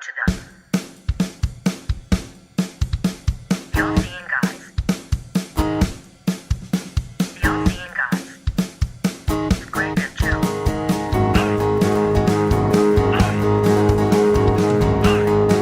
to them. The Unseen Guys. The Unseen Guys. It's great to chill. The Unseen Guys. The Unseen Guys.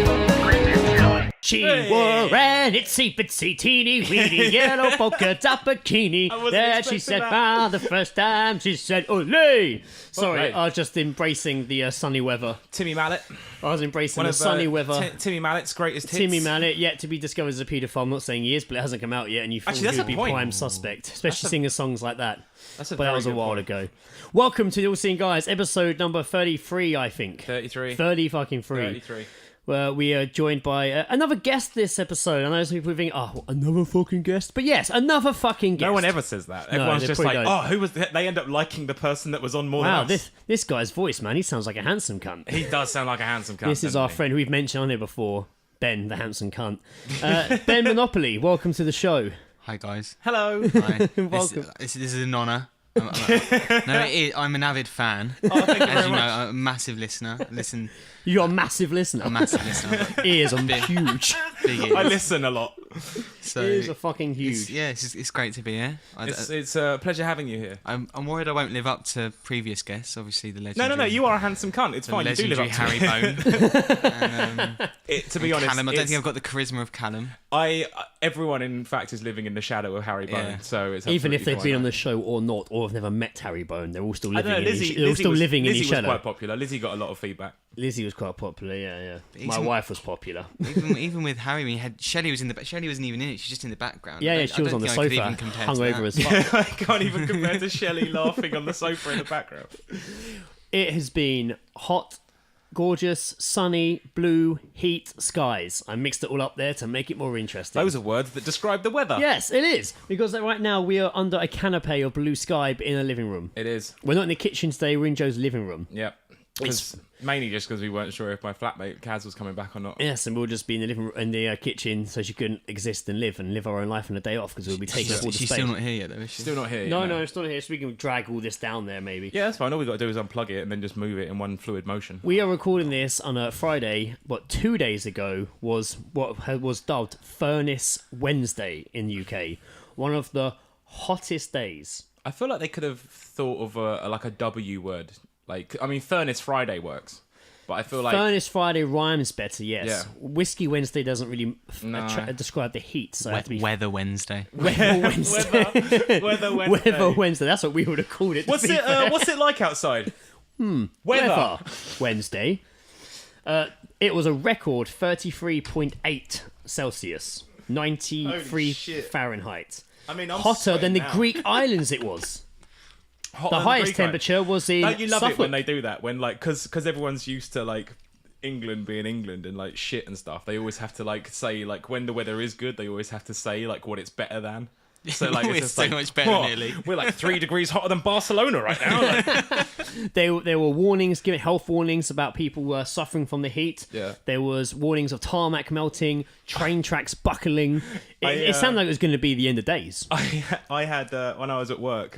Great to chill. She wore an itsy bitsy teeny weeny yellow polka dot bikini. wasn't There she expecting said, that. for the first time, she said, "Ole!" Sorry, Ole. I was just embracing the sunny weather. Timmy Mallet. I was embracing One the of sunny weather. Timmy Mallet's greatest hits. Timmy Mallet, yet to be discovered as a paedophile. I'm not saying he is, but it hasn't come out yet, and you thought Actually, he that's would a be point. prime suspect, especially singing songs like that. That's a But that very was a good while point. ago. Welcome to the All Seeing Guys, episode number 33, I think. 33. 30 fucking 3. 33. Where we are joined by another guest this episode. I know some people think, oh, another fucking guest. But yes, another fucking guest. No one ever says that. Everyone's they just like, probably don't. oh, who was that? They end up liking the person that was on more Wow, than us. this guy's voice, man, he sounds like a handsome cunt. He does sound like a handsome cunt. This is doesn't our he? friend who we've mentioned on here before, Ben, the handsome cunt. Ben Monopoli, welcome to the show. Hi guys. Hello. Hi. Welcome. This is an honour. No, it is. I'm an avid fan. Oh, thank you As very you know, much. I'm a massive listener. Listen, You're a massive listener. a massive listener. I've got Ears are huge. big ears. I listen a lot. So Ears are fucking huge. it's great to be here. It's a pleasure having you here. I'm worried I won't live up to previous guests. Obviously, the No, legendary. you are a handsome cunt. It's the fine. You do live legendary up to Harry it. Bone. And, To be honest, Callum. I don't it's- think I've got the charisma of Callum. everyone in fact is living in the shadow of Harry Bone. Yeah. So it's Even if absolutely they've been fine. on the show or not, or have never met Harry Bone, they're all still I living don't know. in Lizzie, they're all still living in Lizzie his was shadow. quite popular. Lizzie got a lot of feedback. Lizzie was quite popular, yeah. But My even- wife was popular. Even with Harry, we had Shelley was in the. Shelley wasn't even in it. She's just in the background. Yeah, I yeah, don't- she was I on the don't think I could sofa, even compare hung to over that. as fuck. I can't even compare to Shelley laughing on the sofa in the background. It has been hot, gorgeous, sunny, blue, heat, skies. I mixed it all up there to make it more interesting. Those are words that describe the weather. Yes, it is. Because right now we are under a canopy of blue sky but in a living room. It is. We're not in the kitchen today, we're in Joe's living room. Yep. Mainly just because we weren't sure if my flatmate Kaz was coming back or not. Yes, and we'll just be in the living room, in the kitchen, so she couldn't exist and live our own life on a day off because we'll be taking up all the She's space. still not here yet, though, is she? Still not here. No, it's not here, so we can drag all this down there maybe. Yeah, that's fine. All we got to do is unplug it and then just move it in one fluid motion. We are recording this on a Friday, but 2 days ago was what was dubbed Furnace Wednesday in the UK. One of the hottest days. I feel like they could have thought of a W word. Like, I mean, Furnace Friday works, but I feel like Furnace Friday rhymes better, yes. Yeah. Whiskey Wednesday doesn't really No. describe the heat, so it has to be Weather Wednesday. Weather Wednesday. Weather Wednesday. Weather Wednesday, that's what we would have called it. to What's be it? fair. What's it like outside? Weather. Weather Wednesday. It was a record 33.8 Celsius, 93 Holy shit. Fahrenheit. I mean, I'm Hotter than the sweating now. Greek islands it was. Hotter The than highest Greek island. temperature was in Don't you love Suffolk. it when they do that? When like, because everyone's used to like England being England and like shit and stuff. They always have to like say like when the weather is good. They always have to say like what it's better than. So like It's just so like, much better, "Oh, nearly." We're like 3 degrees hotter than Barcelona right now. Like, There were warnings, giving health warnings about people suffering from the heat. Yeah. There was warnings of tarmac melting, train tracks buckling. It sounded like it was going to be the end of days. I had when I was at work,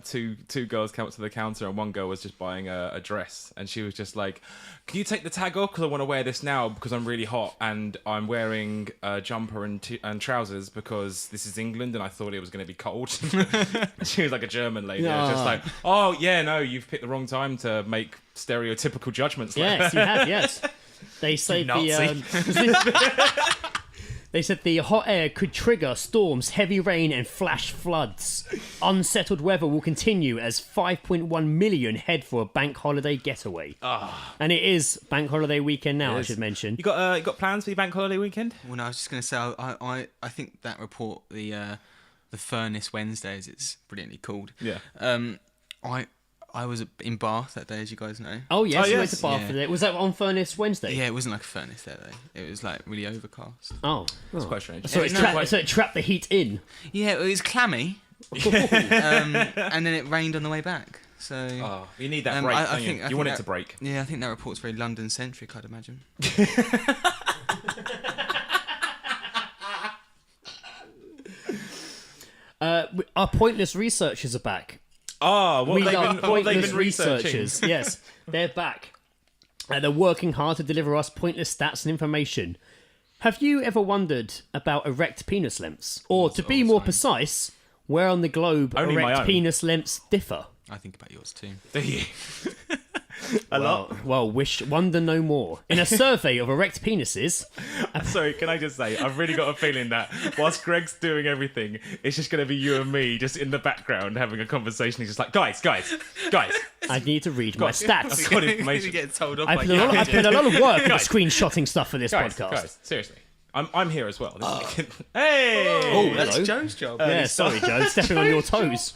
two girls came up to the counter and one girl was just buying a dress and she was just like, "Can you take the tag off because I want to wear this now because I'm really hot and I'm wearing a jumper and trousers because this is England and I thought it was going to be cold." She was like a German lady. I was just like, "Oh yeah, no, you've picked the wrong time to make stereotypical judgments." Like Yes, that. you have, yes. They say Nazi. They said the hot air could trigger storms, heavy rain, and flash floods. Unsettled weather will continue as 5.1 million head for a bank holiday getaway. And it is bank holiday weekend now, I is. should mention. You got plans for your bank holiday weekend? Well, no, I was just going to say, I think that report, the Furnace Wednesday, as it's brilliantly called. Yeah. I I was in Bath that day, as you guys know. Oh yes, you went yes. to Bath for that. Was that on Furnace Wednesday? Yeah, it wasn't like a furnace that day. It was like really overcast. Oh, That's quite strange. so it trapped the heat in. Yeah, it was clammy. And then it rained on the way back. So Oh, you need that break, don't you? You want it to break. Yeah, I think that report's very London-centric, I'd imagine. Our pointless researchers are back. Oh, what We have are they pointless been researching? researchers. Yes, they're back. They're working hard to deliver us pointless stats and information. Have you ever wondered about erect penis lengths? Or, to be more precise, where on the globe Only my erect own. penis lengths differ? I think about yours too. Do you? A lot. Well, wonder no more. In a survey of erect penises, Sorry, can I just say, I've really got a feeling that whilst Greg's doing everything, it's just going to be you and me just in the background having a conversation. He's just like, guys. I need to read my I've stats. got information. Get told off I by put a lot of work into screenshotting stuff for this podcast. Guys, seriously. I'm here as well. Hey! Oh, That's hello. Joe's job. Yeah, sorry, Joe, stepping on your toes.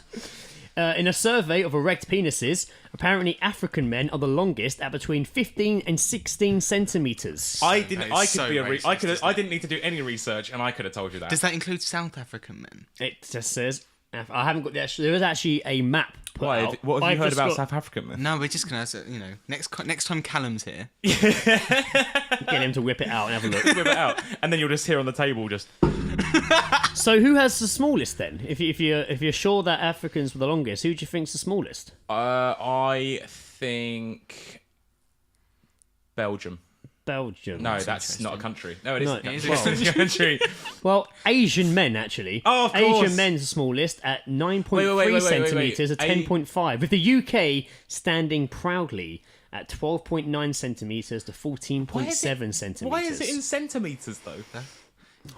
In a survey of erect penises, apparently African men are the longest at between 15 and 16 centimetres. I That didn't. is I could so be a. racist, I could. isn't I it? didn't need to do any research, and I could have told you that. Does that include South African men? It just says... I haven't got the... There is actually a map put Why? out. What have you I've heard just about got- South African men? No, we're just gonna, next time Callum's here. Get him to whip it out and have a look. Whip it out, and then you'll just hear on the table just. So who has the smallest then? If you're sure that Africans were the longest, who do you think's the smallest? I think Belgium. Belgium. No, that's not a country. No, it isn't. No, It well- isn't a country. Well, Asian men actually. Oh, of course. Asian men's the smallest at 9.3 Wait. centimetres to 10.5, with the UK standing proudly at 12.9 centimetres to 14.7 centimetres. Why is it in centimeters though?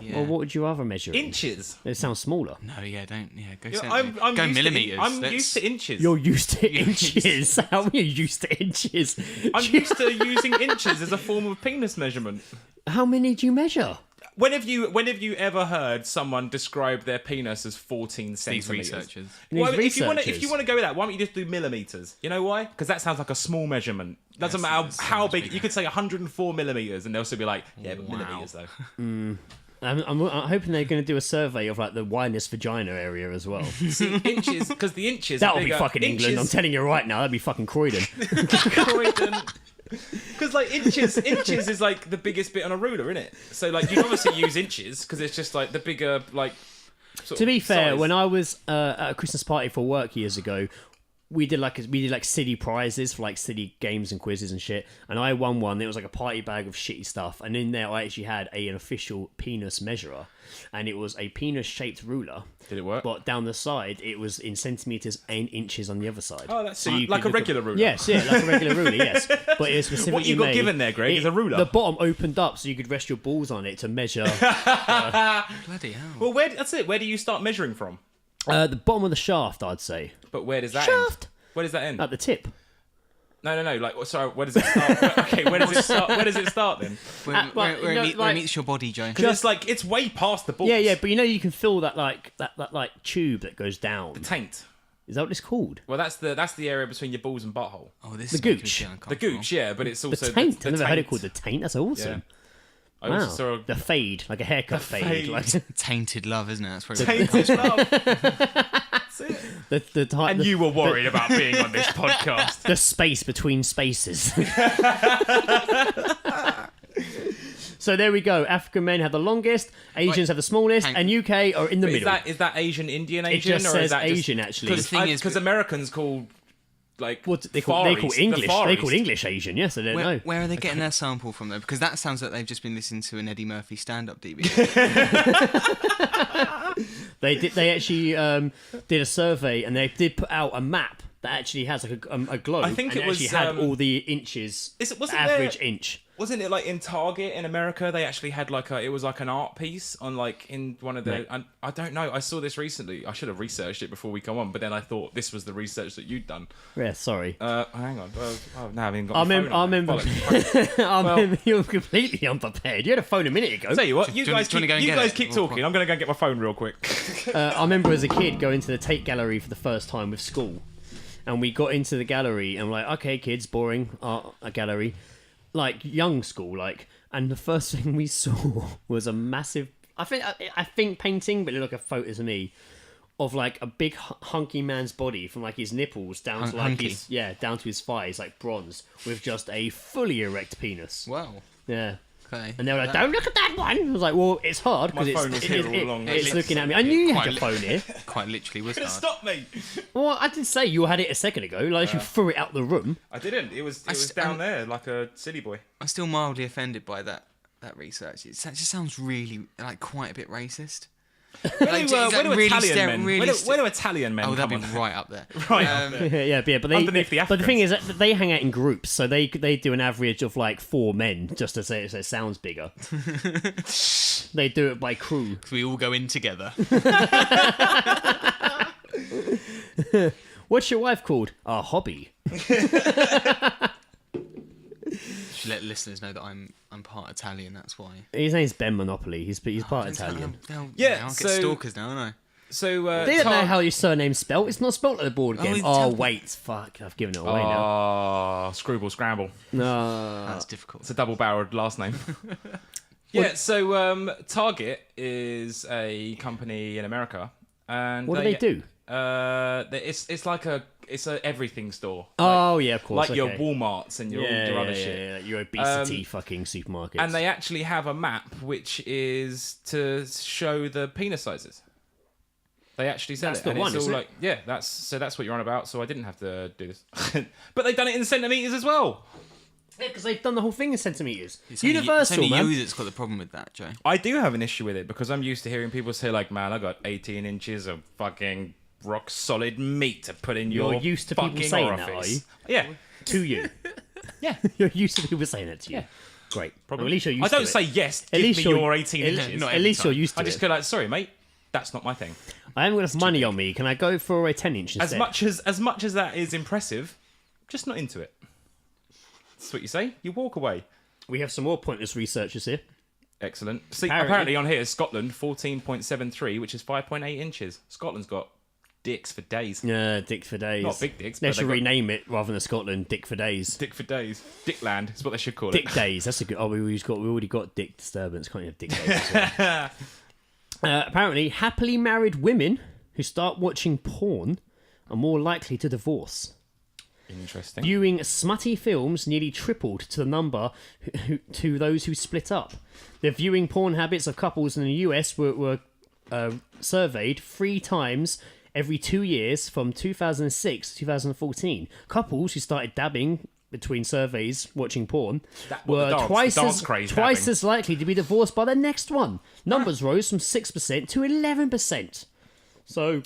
Yeah. Well, what would you rather measure in? Inches. It sounds smaller. No, yeah, don't. Yeah, go. Yeah, centimetres. I'm go used millimeters. To, I'm Let's- used to inches. You're used to You're used inches. How are you used to inches? I'm used to using inches as a form of penis measurement. How many do you measure? When have you ever heard someone describe their penis as 14 These centimeters? researchers. Well, These if you want researchers. to go with that, why don't you just do millimeters? You know why? Because that sounds like a small measurement. Doesn't Yes, matter it's so how much big. bigger. You could say 104 millimeters, and they'll still be like, yeah, but Wow. millimeters though. I'm hoping they're going to do a survey of like the widest vagina area as well. See, inches, because the inches. That'll are be bigger. fucking England. I'm telling you right now, that'd be fucking Croydon. Because like inches is like the biggest bit on a ruler, isn't it? So like you obviously use inches because it's just like the bigger like. To be fair, size. when I was at a Christmas party for work years ago, we did like city prizes for like city games and quizzes and shit, and I won one. It was like a party bag of shitty stuff, and in there I actually had an official penis measurer, and it was a penis shaped ruler. Did it work? But down the side, it was in centimeters and inches on the other side. Oh, that's you like could a look regular ruler. Yes, yeah, like a regular ruler. Yes, but it was specifically What you got made- given there, Greg, is a ruler. The bottom opened up so you could rest your balls on it to measure. Bloody hell. Well, that's it. Where do you start measuring from? The bottom of the shaft, I'd say. But where does that Shaft? end? Where does that end? At the tip. No. Like, sorry. Where does it start? Okay, where does it start? Where does it start then? well, Where you know, it like- meets your body, Joe. Because it's like it's way past the balls. Yeah, but you know you can feel that like tube that goes down. Taint. Is that what it's called? Well, that's the area between your balls and butthole. Oh, this The is making me gooch. feel The uncomfortable. gooch, yeah, but it's The also taint. the I've never heard it taint. called the taint. That's awesome. I Wow. also saw a The fade, like a haircut fade. fade. Like Tainted love, isn't it? That's probably tainted love. That's it. the type. And you were worried about being on this podcast. the space between spaces. So there we go. African men have the longest, Asians have the smallest, hang- and UK are in the middle. Is that Asian, Indian, It Asian, just or says is that just, Asian, actually. Because The thing is- Americans call like What they Far call East, English. the Far They call East. English Asian. Yes, I don't know. Where are they getting their sample from, though? Because that sounds like they've just been listening to an Eddie Murphy stand-up DVD. They actually did a survey, and they did put out a map that actually has like a globe. I think and it was, actually had all the inches, wasn't average there- inch. Wasn't it like in Target in America? They actually had like it was like an art piece on like in one of the. Right. And I don't know. I saw this recently. I should have researched it before we come on, but then I thought this was the research that you'd done. Yeah, sorry. Hang on. Well, now I haven't got I my phone on. remember. Bollocks. I remember you're completely unprepared. You had a phone a minute ago. Tell you what, you do you guys wanna keep, go and you get guys it? keep Or talking. what? I'm gonna go and get my phone real quick. I remember as a kid going to the Tate Gallery for the first time with school. and we got into the gallery, and we're like, okay, kids, boring art a gallery, like young school, like, and the first thing we saw was a massive, I think painting, but it looked like a photo to me, of like a big hunky man's body from like his nipples down to like down to his thighs, like bronze, with just a fully erect penis. Wow. Yeah. Okay. And they were like, "Don't look at that one." I was like, "Well, it's hard because phone was here all along. it's looking at me." I knew you had your phone here. Quite literally was hard. Stop me! Well, I did say you had it a second ago. Like you threw it out the room. I didn't. It was down there like a silly boy. I'm still mildly offended by that research. It just sounds really like quite a bit racist. Where do Italian men Oh, that'd come be on? right up there. Right up there. Yeah, but they. Underneath the But the thing is, that they hang out in groups, so they do an average of like 4 men, just to say it sounds bigger. They do it by crew. We all go in together. What's your wife called? A hobby. Should let listeners know that I'm part Italian. That's why. His name's Ben Monopoli. He's part Italian. I'll Yeah, get so- stalkers now, don't I? So They don't know how your surname's spelt. It's not spelt at the board game. tell Oh me. wait, fuck! I've given it away now. Oh, Screwball Scramble. No. That's difficult. It's a double-barreled last name. Yeah, so Target is a company in America, and What do they do? It's like a everything store. Oh yeah, of course. Like your okay. Walmarts and your other shit. Yeah, your obesity fucking supermarkets. And they actually have a map which is to show the penis sizes. They actually sell That's it. the And one, it's all isn't it? like, yeah, that's what you're on about. So I didn't have to do this, but they've done it in centimeters as well. Yeah, because they've done the whole thing in centimeters. It's Universal, only man. you that's got the problem with that, Joe. I do have an issue with it because I'm used to hearing people say like, "Man, I got 18 inches of fucking rock solid meat to put in your You're used to people fucking saying orifice." that, are you? Yeah, To you. yeah. You're used to people saying that to you. Yeah. Great. Probably. Well, at least you're used I don't to say it. yes. At Give least me you're- your 18 at- inches. At least you're used to I just it. go like, "Sorry, mate, that's not my thing." I haven't got enough money on me. Can I go for a 10-inch instead? As much as that is impressive, just not into it. That's what you say. You walk away. We have some more pointless researchers here. Excellent. See, Apparently- apparently on here is Scotland, 14.73, which is 5.8 inches. Scotland's got dicks for days. Yeah, Dick for Days. Not big dicks, They but should they've got- rename it rather than Scotland, Dick for Days. Dick for days. Dickland is what they should call Dick it. Days. That's a good. Oh, we already got Dick Disturbance. Can't you have Dick Days? as well? Apparently, happily married women who start watching porn are more likely to divorce. Interesting. Viewing smutty films nearly tripled to the number to those who split up. The viewing porn habits of couples in the US were surveyed 3 times every 2 years from 2006 to 2014. Couples who started dabbing between surveys watching porn were twice as likely to be divorced by the next one. Numbers rose from 6% to 11%. So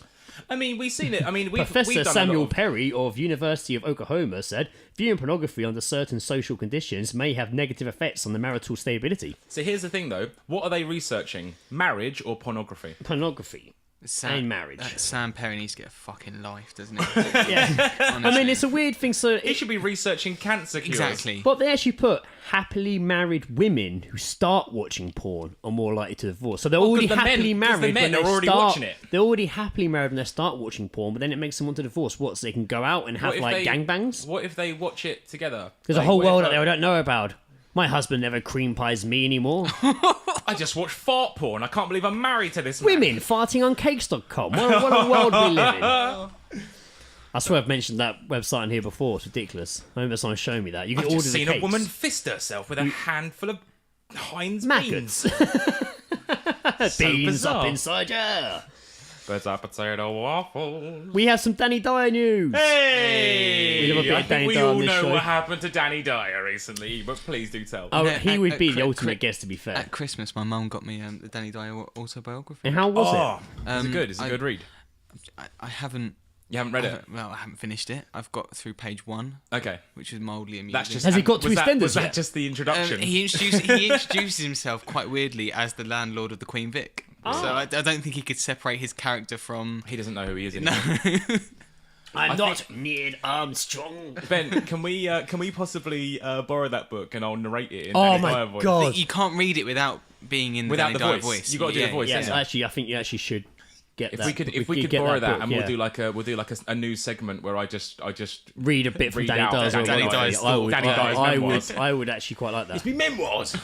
I mean, we've seen it. I mean, we've Professor done a Samuel lot of- Perry of University of Oklahoma said, viewing pornography under certain social conditions may have negative effects on the marital stability. So here's the thing, though. What are they researching? Marriage or pornography? Pornography. And marriage. Sam Perry needs to get a fucking life, doesn't he? Yeah. I mean, it's a weird thing. So He should be researching cancer cures. Exactly. but they actually put happily married women who start watching porn are more likely to divorce. So they're already 'cause the men- happily 'cause married. the men when are they already start, watching it. They're already happily married when they start watching porn, but then it makes them want to divorce. What? So they can go out and have What if like they- gangbangs? What if they watch it together? There's a Like, whole what if world out there I don't know about. My husband never cream pies me anymore. I just watched fart porn. I can't believe I'm married to this man. Women farting on cakes.com. What a world we live in. I swear I've mentioned that website on here before. It's ridiculous. I remember someone showing me that. You can I've order just the seen cakes. a woman fist herself with a handful of Heinz Maggots. beans. Beans bizarre. up inside ya. There's a potato waffles. We have some Danny Dyer news. Hey! We have a bit I of Danny think we Dyer on all this know show. what happened to Danny Dyer recently, but please do tell. Oh, Yeah, he at- would at be the Chri- ultimate Chri- guest, to be fair. At Christmas, my mum got me the Danny Dyer autobiography. And how was Is it good? Is it a good read? I haven't. You haven't read it? Well, I haven't finished it. I've got through page 1, Okay. which is mildly amusing. That's just. Has he got to was his that, fenders Was that yet? just the introduction? he introduces himself quite weirdly as the landlord of the Queen Vic. Oh. So I don't think he could separate his character from. He doesn't know who he is No. anymore. I'm not Neil Armstrong. Ben, can we possibly borrow that book and I'll narrate it in Oh Danny my Dyer voice? God. You can't read it without being in the Without Danny the Dyer voice. voice. You gotta do the voice, Yes, Yeah. actually, I think you actually should get If that. we could get borrow that, book, and yeah. we'll do like a news segment where I just read a bit from read Danny out Dyer's Danny autobiography. Dyer's Danny Dyer's memoirs. I would actually quite like that. me memoirs.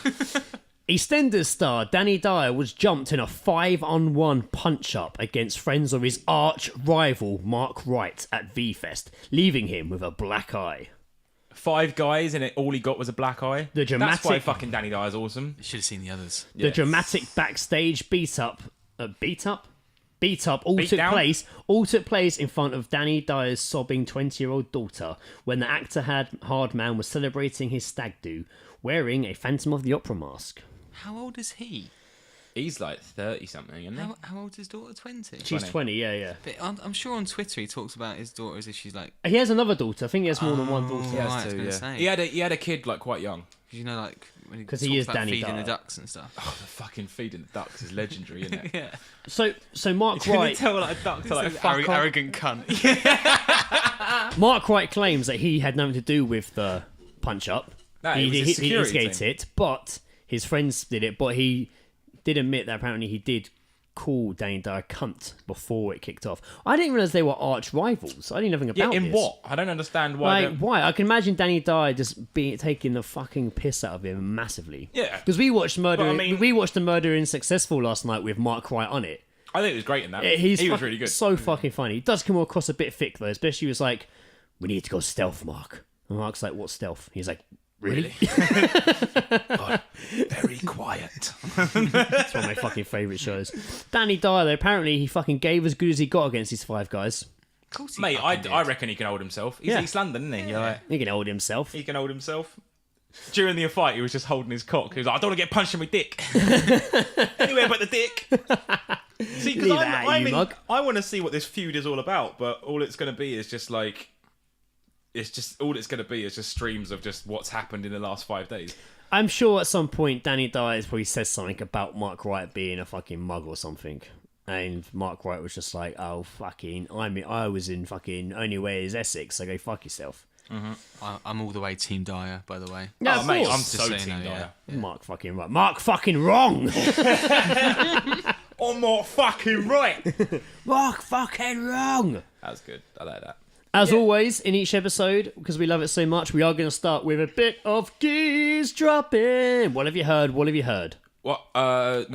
EastEnders star Danny Dyer was jumped in a 5-on-1 punch-up against friends of his arch-rival Mark Wright at V-Fest, leaving him with a black eye. 5 guys, and all he got was a black eye. The dramatic- That's why fucking Danny Dyer's awesome. You should have seen the others. The dramatic backstage beat up all Beat took down? place in front of Danny Dyer's sobbing 20-year-old daughter when the actor Hardman was celebrating his stag do, wearing a Phantom of the Opera mask. How old is he? He's like 30 something, isn't he? How old is his daughter? 20. She's 20, yeah. But I'm sure on Twitter he talks about his daughter as if she's like. He has another daughter. I think he has more than one daughter. Yeah, Has I was to, gonna yeah. say. He had a kid like quite young. You know, like when he 'Cause talks he is about Danny feeding Dyer. the ducks and stuff. Oh, the fucking feeding the ducks is legendary, isn't it? Yeah. So Mark Wright, tell like a duck to like fuck off. Arrogant cunt. Mark Wright claims that he had nothing to do with the punch up. No, he it was a he security instigated it, but his friends did it. But he did admit that apparently he did call Danny Dyer cunt before it kicked off. I didn't realize they were arch rivals. I didn't know anything Yeah, about in this. what? I don't understand why. Like, why? I can imagine Danny Dyer just taking the fucking piss out of him massively. Yeah. Because we watched But, I mean- we watched the Murder in Successful last night with Mark Wright on it. I think it was great in that. He was really good. So fucking funny. He does come across a bit thick though, especially he was like, "We need to go stealth, Mark." And Mark's like, "What stealth?" He's like, "Really?" Very quiet. It's one of my fucking favourite shows. Danny Dyer, though, apparently he fucking gave as good as he got against these 5 guys. Of course he Mate, fucking did. I reckon he can hold himself. He's Yeah. East London, isn't he? You're like, He can hold himself. he can hold himself. During the fight, he was just holding his cock. He was like, I don't want to get punched in my dick. Anywhere but the dick. See, because Leave that at you, mug. I want to see what this feud is all about, but all it's going to be is just like, all it's going to be is just streams of just what's happened in the last 5 days. I'm sure at some point Danny Dyer probably says something about Mark Wright being a fucking mug or something. And Mark Wright was just like, "Oh, fucking, I was in fucking Only Way is Essex, so go fuck yourself." I'm all the way Team Dyer, by the way. No, Oh, of mate, course. I'm Just so saying team that, Dyer. Mark fucking right. Mark fucking wrong. Oh, more fucking right. Mark fucking wrong. That was good. I like that. As always, in each episode, because we love it so much, we are going to start with a bit of Geezedropping. What have you heard? What have you heard? What? What?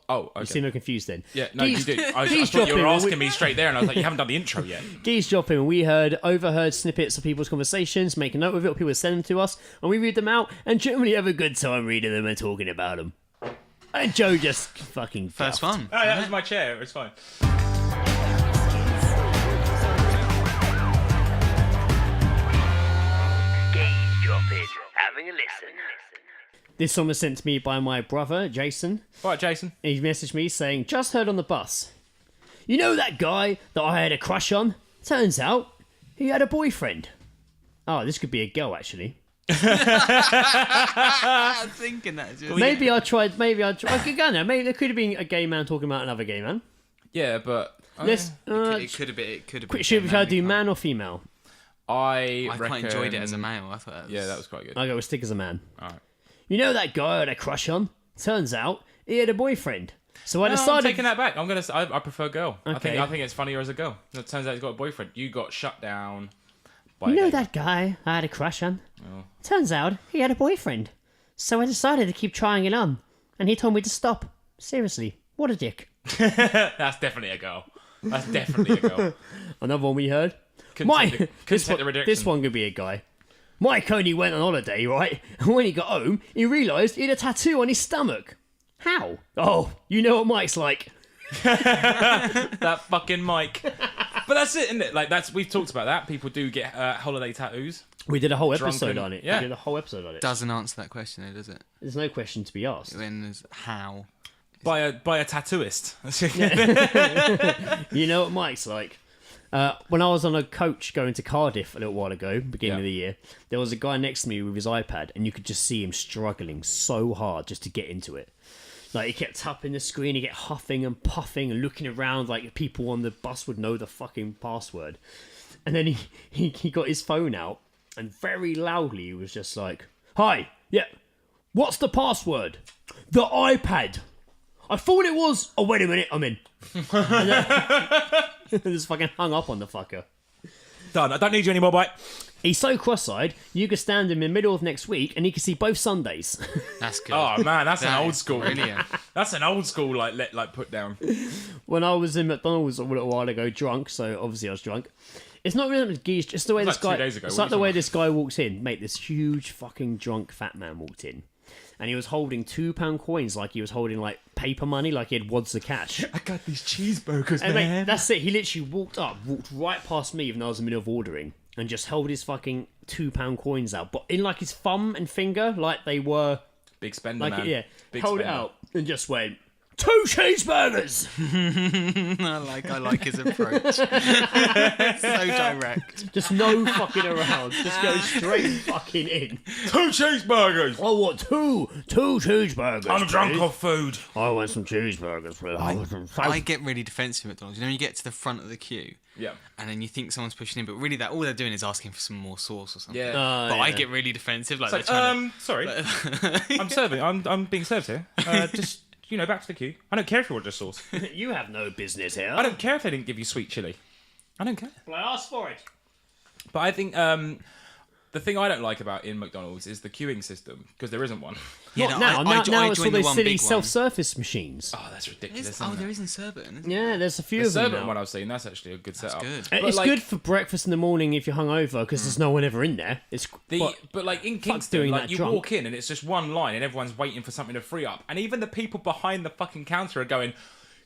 Oh, okay. You seem confused then. Yeah, no, Geez- you did. I thought Geezedropping, you were when asking me straight there, and I was like, you haven't done the intro yet. Geezedropping. We overheard snippets of people's conversations, make a note of it, or people send them to us, and we read them out, and generally have a good time reading them and talking about them. And Joe just fucking First guffed. one. Oh, that was my chair. It's fine. Geezedropping. Having a listen. This one was sent to me by my brother, Jason. All right, Jason. He messaged me saying, "Just heard on the bus. You know that guy that I had a crush on? Turns out he had a boyfriend." Oh, this could be a girl, actually. I'm thinking that. Just... Maybe I tried. I could go now. Maybe there could have been a gay man talking about another gay man. Yeah, but Let's. It could have been. It could have been. Should I do man or female? I I quite enjoyed it as a male. I thought. Yeah, that was quite good. I'll go with stick as a man. All right. You know that guy I had a crush on? Turns out he had a boyfriend. So I No, I'm decided. taking that back. I prefer girl. Okay. I think it's funnier as a girl. It turns out he's got a boyfriend. You got shut down. By You a know gay that guy I had a crush on? Oh. Turns out he had a boyfriend. So I decided to keep trying it on. And he told me to stop. Seriously, what a dick. man. That's definitely a girl. That's definitely a girl. Another one we heard. Couldn't this, take the rejection. this one could be a guy. Mike only went on holiday, right? And when he got home, he realised he had a tattoo on his stomach. How? Oh, you know what Mike's like. That fucking Mike. But that's it, isn't it? Like we've talked about that. People do get holiday tattoos. We did a whole episode Drunken- on it. yeah. We did a whole episode on it. Doesn't answer that question, though, does it? There's no question to be asked. Then there's how. By a tattooist. You know what Mike's like? When I was on a coach going to Cardiff a little while ago, beginning Yeah. of the year, there was a guy next to me with his iPad, and you could just see him struggling so hard just to get into it. Like, he kept tapping the screen, he kept huffing and puffing and looking around like people on the bus would know the fucking password. And then he got his phone out, and very loudly he was just like, "Hi, yeah, what's the password? The iPad. I thought it was... Oh, wait a minute, I'm in." And just fucking hung up on the fucker. Done. I don't need you anymore, bye. He's so cross-eyed, you could stand him in the middle of next week and he could see both Sundays. That's good. Oh man, that's an That old is school. brilliant. That's an old school like put down. When I was in McDonald's a little while ago drunk, so obviously I was drunk. It's not really geese, just the way this like guy... 2 days ago, It's what like are the you way talking this guy walks in. Mate, this huge fucking drunk fat man walked in. And he was holding £2 coins like he was holding like paper money, like he had wads of cash. I got these cheeseburgers, And man. mate, that's it. He literally walked right past me even though I was in the middle of ordering, and just held his fucking £2 coins out, but in like his thumb and finger, like they were Big spender, like man. yeah. Big held it spender. out and just went 2 cheeseburgers. I like his approach. It's so direct. Just no fucking around. Just go straight fucking in. 2 cheeseburgers. I want two cheeseburgers. I'm drunk please. off food. I want some cheeseburgers, please. I get really defensive at McDonald's. You know, you get to the front of the queue, Yeah. and then you think someone's pushing in, but really, that all they're doing is asking for some more sauce or something. Yeah. But I yeah. get really defensive, like It's they're like, trying sorry. I'm serving. I'm being served here. Just back to the queue. I don't care if you order sauce. You have no business here. I don't care if they didn't give you sweet chili. I don't care. Well, I asked for it. But I think the thing I don't like about in McDonald's is the queuing system, because there isn't one. Yeah, Not no, now. I Now joined it's all the those one silly big one. self-service machines. Oh, that's ridiculous. Is, isn't there it? is in Surbiton, isn't Yeah, there's a few The of them Surbiton now. one I've seen, that's actually a good setup. good. But It's like, good for breakfast in the morning if you're hungover because there's no one ever in there. It's But like in fuck's Kingston, doing like that you drunk? walk in and it's just one line and everyone's waiting for something to free up, and even the people behind the fucking counter are going,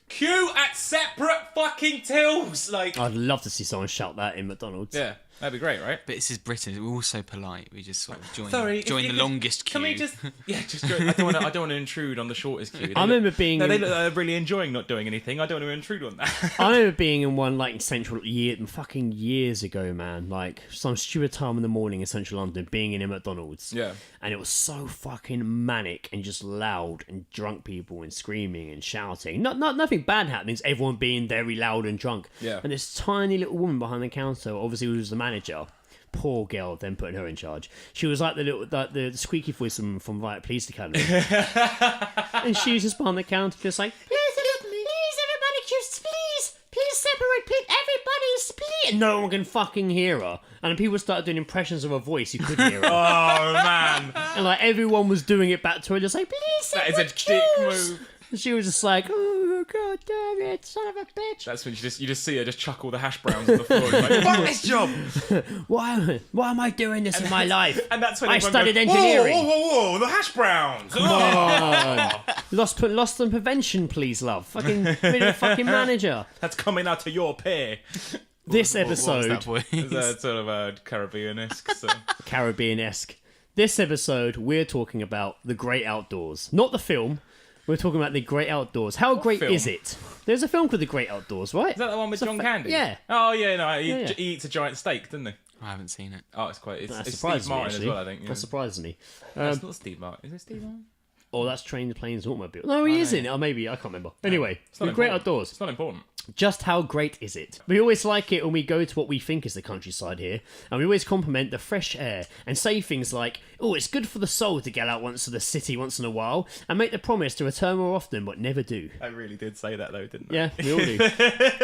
queue at separate fucking tills. Like, I'd love to see someone shout that in McDonald's. yeah, that'd be great, right? But this is Britain. We're all so polite. We just sort of join, Sorry, if join you the could- longest queue. Can we just? Yeah, just go. I don't want to intrude on the shortest queue. I remember being. No, they in, look like they're really enjoying not doing anything. I don't want to intrude on that. I remember being in one like in central fucking years ago, man. Like some stupid time in the morning in central London, being in a McDonald's. Yeah. And it was so fucking manic and just loud and drunk people and screaming and shouting. Nothing bad happening. It's everyone being very loud and drunk. Yeah. And this tiny little woman behind the counter, obviously who was the manager. Poor girl, then putting her in charge. She was like the squeaky voice from like Police Academy. And she was just behind the counter, just like, please, everybody, just please separate, please, everybody, please. And no one can fucking hear her. And people started doing impressions of her voice. You couldn't hear her. Oh man, And like everyone was doing it back to her, just like, please, that is a dick move. And she was just like, oh god damn it, son of a bitch. That's when you just see her just chuck all the hash browns on the floor. You're like, fuck this job. Why am I doing this in my life? And that's when I everyone studied goes, engineering. Whoa, the hash browns. Lost on prevention, please, love. Fucking fucking manager. That's coming out to your peer. This What was episode, that voice? It's a sort of a Caribbean-esque. So. Caribbean-esque. This episode, we're talking about the great outdoors, not the film. We're talking about the great outdoors. How great film? is it? There's a film called The Great Outdoors, right? Is that the one with John Candy? Yeah. Oh yeah, no, Yeah. he eats a giant steak, doesn't he? I haven't seen it. Oh, it's quite. It's That Steve surprises me, Martin actually. as well, I think. Yeah. That surprises me. That's not Steve Martin. Is it Steve Martin? Oh, that's Trains, Planes, and Automobiles. No, he isn't. Or maybe, I can't remember. Anyway, It's not The Great important. Outdoors. It's not important. Just how great is it? We always like it when we go to what we think is the countryside here, and we always compliment the fresh air and say things like, oh, it's good for the soul to get out once to the city once in a while, and make the promise to return more often, but never do. I really did say that though, didn't I? Yeah, we all do.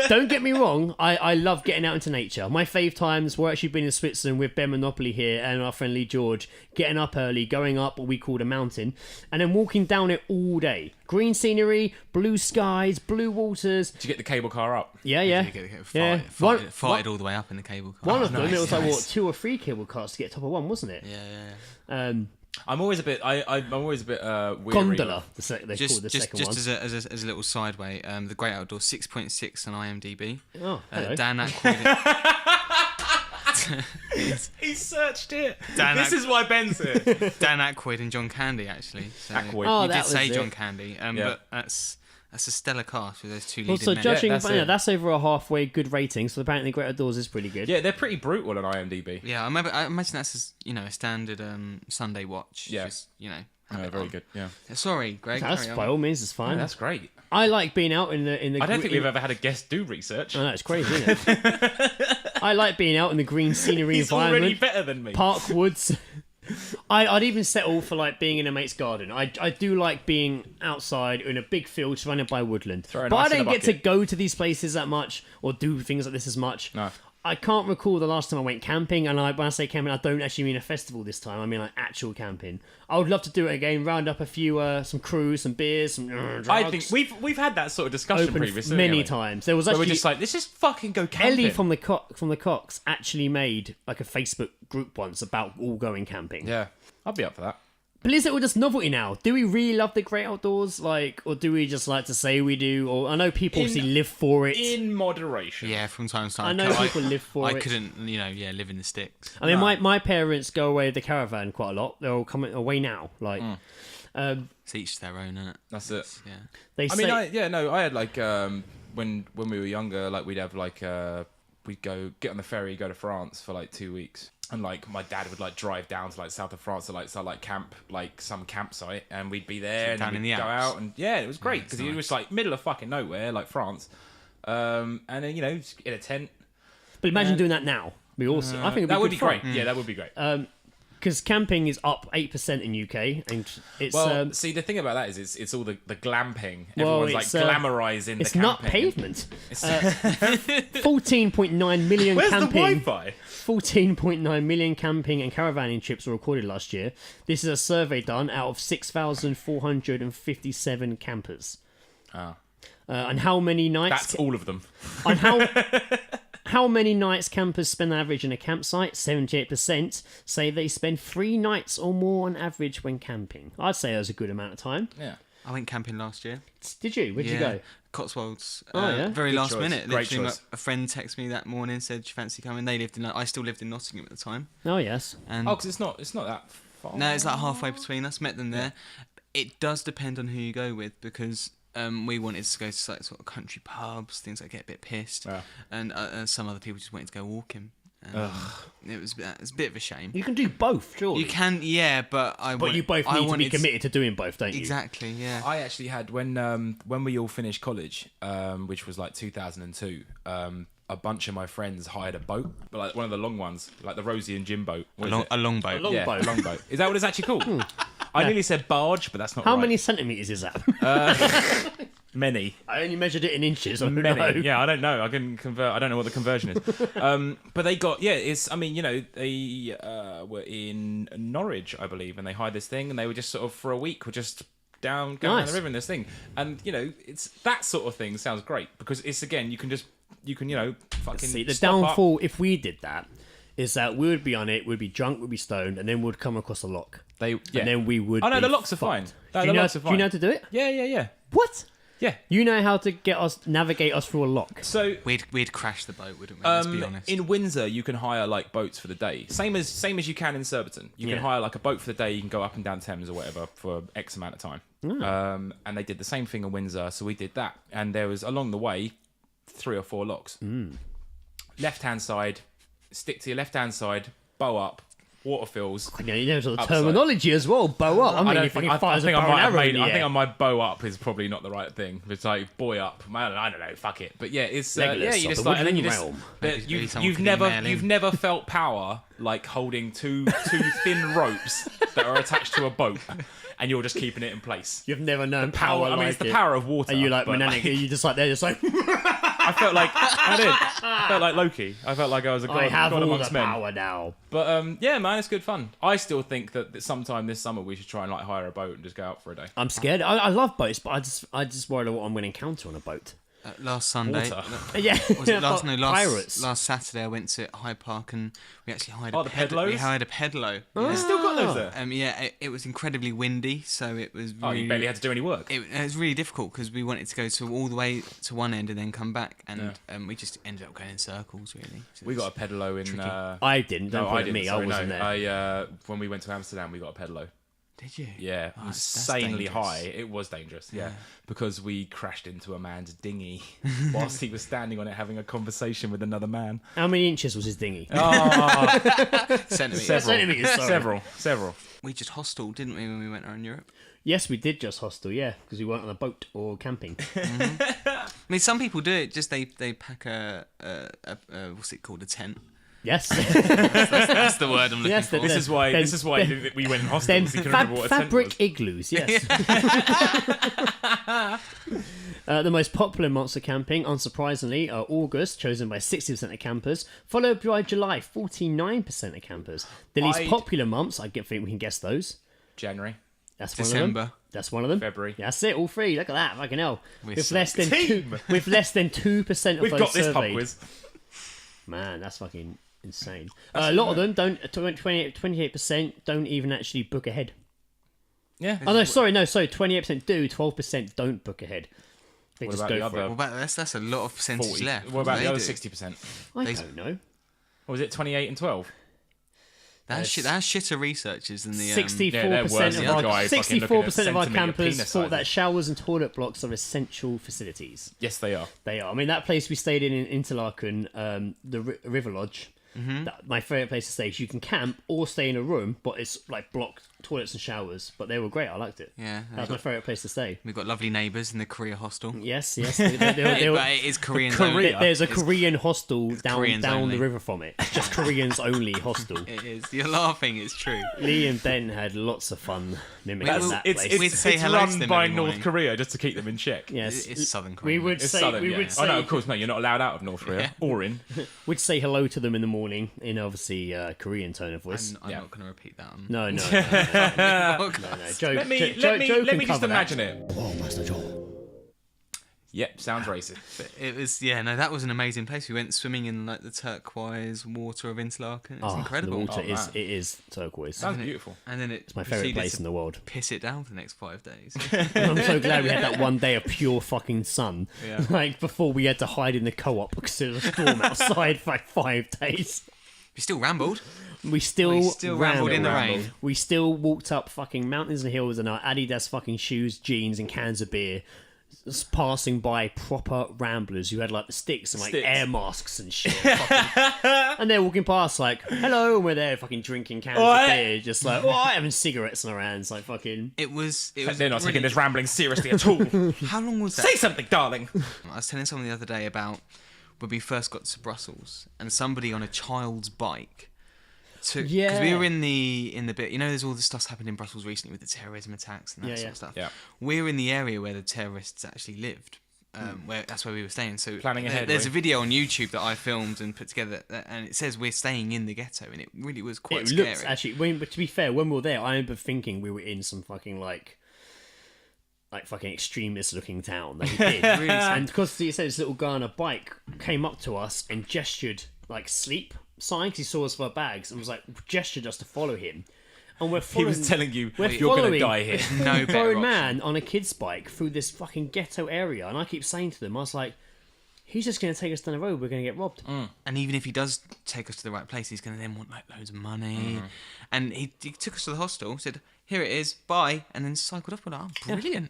Don't get me wrong, I love getting out into nature. My fave times were actually being in Switzerland with Ben Monopoli here and our friend Lee George, getting up early, going up what we called a mountain, and then walking down it all day. Green scenery, blue skies, blue waters. Did you get the cable car up? Yeah, yeah. Yeah. Farted all the way up in the cable car. One of them, it was like, nice. what, 2 or 3 cable cars to get top of one, wasn't it? Yeah. I'm always a bit. I'm always a bit weary. Gondola, of- they called the second one. As a little sideway, the Great Outdoors 6.6 on IMDb. Oh, hello. Dan Aykroyd. He searched it. Dan This Ack- is why Ben's here. Dan Aykroyd and John Candy, actually. So Aykroyd. Oh, you that did was say it. John Candy, Yeah. but that's a stellar cast with those two leading Also, men. judging, that's yeah, it. that's over a halfway good rating, so apparently Great Outdoors is pretty good. Yeah, they're pretty brutal on IMDb. Yeah, I imagine that's a standard Sunday watch. Yeah. Just, have it very on. good. Yeah, Sorry, Greg. That's carry on. by all means, it's fine. that's great. I like being out in the I don't think we've ever had a guest do research. I know, it's crazy, isn't it? I like being out in the green scenery He's already environment, better than me. park woods, I'd even settle for like being in a mate's garden. I do like being outside in a big field surrounded by woodland. Throw a But I nice in don't a get to bucket. go to these places that much or do things like this as much. No. I can't recall the last time I went camping, and when I say camping, I don't actually mean a festival this time. I mean like actual camping. I would love to do it again. Round up a few, some crews, some beers, some drugs. I think we've had that sort of discussion Open previously many haven't we? times. There was Where actually we're just like, let's just fucking go camping. Ellie from the Cox actually made like a Facebook group once about all going camping. Yeah, I'll be up for that. But is it all just novelty now? Do we really love the great outdoors, like, or do we just like to say we do? Or I know people obviously live for it. In moderation. Yeah, from time to time. I know people live for it. I couldn't, live in the sticks. I mean, my parents go away with the caravan quite a lot. They're all coming away now. Like, It's each their own, isn't it? That's it. Yeah. they I say, mean, I had like when we were younger, like we'd have like we'd go get on the ferry, go to France for like 2 weeks, and like my dad would like drive down to like south of France to like camp, like some campsite, and we'd be there and down then in we'd the go Alps. out, and yeah, it was great because that's it was like middle of fucking nowhere, like France, and then just in a tent. but imagine doing that now. Be awesome. I think That would good be fun. great. Yeah, that would be great. Because camping is up 8% in UK, and it's Well, see, the thing about that is it's all the glamping. Well, Everyone's like it's, glamorizing it's the not camping. pavement. 14.9 million Where's camping. the Wi-Fi? 14.9 million camping and caravanning trips were recorded last year. This is a survey done out of 6,457 campers. And how many nights? That's all of them. And how many nights campers spend on average in a campsite? 78% say they spend 3 nights or more on average when camping. I'd say that was a good amount of time. Yeah. I went camping last year. Did you? Where'd you go? Cotswolds. Oh, yeah? Very Good last choice. minute. Great Literally, choice. a friend texted me that morning, said, "Do you fancy coming?" I still lived in Nottingham at the time. Oh, yes. And Oh, because it's not that far. no, it's like halfway between us. Met them there. It does depend on who you go with because we wanted to go to like sort of country pubs, things that get a bit pissed, Yeah. and some other people just wanted to go walking. It's a bit of a shame. You can do both, surely. You can, yeah, but But you both need to be committed to doing both, don't you? Exactly, yeah. I actually had when we all finished college, which was like 2002. A bunch of my friends hired a boat, but like one of the long ones, like the Rosie and Jim boat. What is it? A long boat. long Yeah, boat. long boat. Is that what it's actually called? I nearly said barge, but that's not How right. many centimetres is that? Many. I only measured it in inches. I don't Many. know. Yeah, I don't know. I can convert. I don't know what the conversion is. But they got it's. I mean, they were in Norwich, I believe, and they hired this thing, and they were just sort of for a week, were just going down Nice. the river in this thing, and it's that sort of thing sounds great because it's again you can fucking See, the stop up. downfall, if we did that, is that we would be on it, we'd be drunk, we'd be stoned, and then we'd come across a lock. And And then we would. Oh no, be the locks are fucked. fine. Do No, you the know? locks are Do you know how fine. to do it? Yeah. What? Yeah. You know how to navigate us through a lock? So We'd crash the boat, wouldn't we? Let's be honest. in Windsor, you can hire like boats for the day, same as you can in Surbiton. You can Yeah. hire like a boat for the day. You can go up and down Thames or whatever for X amount of time. And they did the same thing in Windsor, so we did that. And there was along the way 3 or 4 locks. Left hand side, stick to your left hand side, bow up, water fills. You know the Upside. terminology as well. Bow up. I mean, if fucking fires a bow and arrow in the I think air. I might bow up is probably not the right thing. It's like boy up. I don't know. Fuck it. But yeah, it's Legolas you of just the like and then you Woodland just Realm. but Maybe someone you've could never email him. felt power like holding two thin ropes that are attached to a boat, and you're just keeping it in place. You've never known power. I mean, like it's the it. power of water. Are you like but, Mananic? Are you just like they're just like I felt like I felt like Loki. I felt like I was a god, I have god all amongst the men. power now. But yeah, man, it's good fun. I still think that sometime this summer we should try and like hire a boat and just go out for a day. I'm scared. I love boats, but I just worry about what I'm going to encounter on a boat. Last Sunday, Water. Yeah, was it last? No, pirates. last Saturday I went to Hyde Park and we actually hired Oh, a the pedalo. We pedlos? hired a pedalo. They still got those there. Yeah, it was incredibly windy, so it was. Oh, really, you barely had to do any work. It was really difficult because we wanted to go to all the way to one end and then come back, and we just ended up going in circles. Really, so We it's- got a pedalo in. I didn't. Don't No, point I at didn't. me. Sorry, I wasn't no. there. When we went to Amsterdam, we got a pedalo. Did you? Yeah, Oh, that's insanely dangerous. high. It was dangerous. Yeah, because we crashed into a man's dinghy whilst he was standing on it having a conversation with another man. How many inches was his dinghy? Centimeters. Centimetres, sorry. Several. We just hosteled, didn't we, when we went around Europe? Yes, we did just hostel. Yeah, because we weren't on a boat or camping. I mean, some people do it. Just they pack a what's it called, a tent, Yes. That's the word I'm looking Yes, for. This is why we went in hostels. Then You couldn't remember what a tent fabric was. igloos, yes. The most popular months of camping, unsurprisingly, are August, chosen by 60% of campers, followed by July, 49% of campers. The least I'd- popular months, I think we can guess those. January, That's one of them. December. That's one of them. February. That's it, all three. Look at that, fucking hell. We're With so- less than Team! with less than 2% of We've those got this pub surveyed. quiz. Man, that's fucking insane. A lot of them don't. 28% don't even actually book ahead. Yeah. Oh no, sorry. 28% do. 12% don't book ahead. They What just about go the for other- it. Well, that's a lot of percentage 40. left. What about do the other they do? 60%? I they- don't know. Or was it 28 and 12? That's shitter researchers than the. 64% worse of than our the guy fucking looking at 64% of our centimetre campers penis thought that sizes. showers and toilet blocks are essential facilities. Yes, they are. They are. I mean, that place we stayed in Interlaken, the River Lodge. My favourite place to stay is you can camp or stay in a room, but it's like blocked toilets and showers. But they were great. I liked it. Yeah, That was my favourite place to stay. We've got lovely neighbours in the Korea hostel. Yes, yes. But it is Korean. Korea. There's a Korean hostel down Koreans the only. river from it. It's just Koreans only hostel. It is. You're laughing. It's true. Lee and Ben had lots of fun mimicking Well, that It's place. We'd say it's hello to run them by every North morning. Korea just to keep them in check. Yes, It's Southern we Korea. would It's say southern, we yeah. would say Oh no, of course, no. You're not allowed out of North Korea or in. we'd say hello to them in the morning in obviously Korean tone of voice. I'm Yeah. not going to repeat that. No. Joe, Let me can just cover that. imagine it. Oh, Master Joe. Yep, sounds racist. But it was that was an amazing place. We went swimming in like the turquoise water of Interlaken. It's incredible. The water Oh, man. it is turquoise. Sounds beautiful. And then it's my favourite place in the world. Piss it down for the next 5 days. I'm so glad we had that one day of pure fucking sun. Yeah. Like before we had to hide in the co-op because there was a storm outside for like 5 days. We still rambled. We still rambled in the rambled. rain. We still walked up fucking mountains and hills in our Adidas fucking shoes, jeans, and cans of beer, passing by proper ramblers who had like the sticks and like Sticks. air masks and shit. And they're walking past like, hello, and we're there fucking drinking cans of beer, just like, having cigarettes in our hands, like fucking. It was. They're not taking this rambling seriously at all. How long was that? Say something, darling. I was telling someone the other day about when we first got to Brussels and somebody on a child's bike took, because we Yeah. were in the bit, there's all this stuff's happened in Brussels recently with the terrorism attacks and that Yeah, sort yeah. of stuff. Yeah. We're in the area where the terrorists actually lived. That's where we were staying. So Planning ahead, there's right? a video on YouTube that I filmed and put together, and it says we're staying in the ghetto, and it really was quite It scary. looks actually. But to be fair, when we were there, I remember thinking we were in some fucking like fucking extremist looking town. Like it did. Really And because he said this little guy on a bike came up to us and gestured like sleep sign 'cause he saw us with our bags and was like gestured us to follow him. And we're He following, was telling you, we're you're going to following die here. No a better grown option. man on a kid's bike through this fucking ghetto area. And I keep saying to them, I was like, he's just going to take us down the road. We're going to get robbed. And even if he does take us to the right place, he's going to then want like loads of money. And he took us to the hostel, said, "Here it is, bye," and then cycled off. We're like, "Oh, brilliant!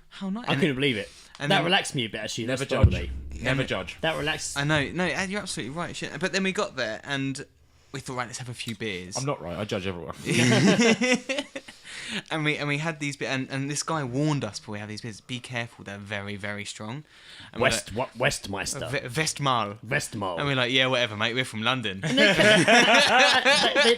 How nice!" I couldn't believe it. and That then- relaxed me a bit actually. Never That's the judge. holiday. Never judge. That relaxed. I know, no, you're absolutely right. Shit. But then we got there and we thought, right, let's have a few beers. I'm not right. I judge everyone. And we had these beers, and this guy warned us before we have these beers, be careful, they're very, very strong. And we're Westmeister. like, Vestmal. Westmal. And we're like, yeah, whatever, mate, we're from London.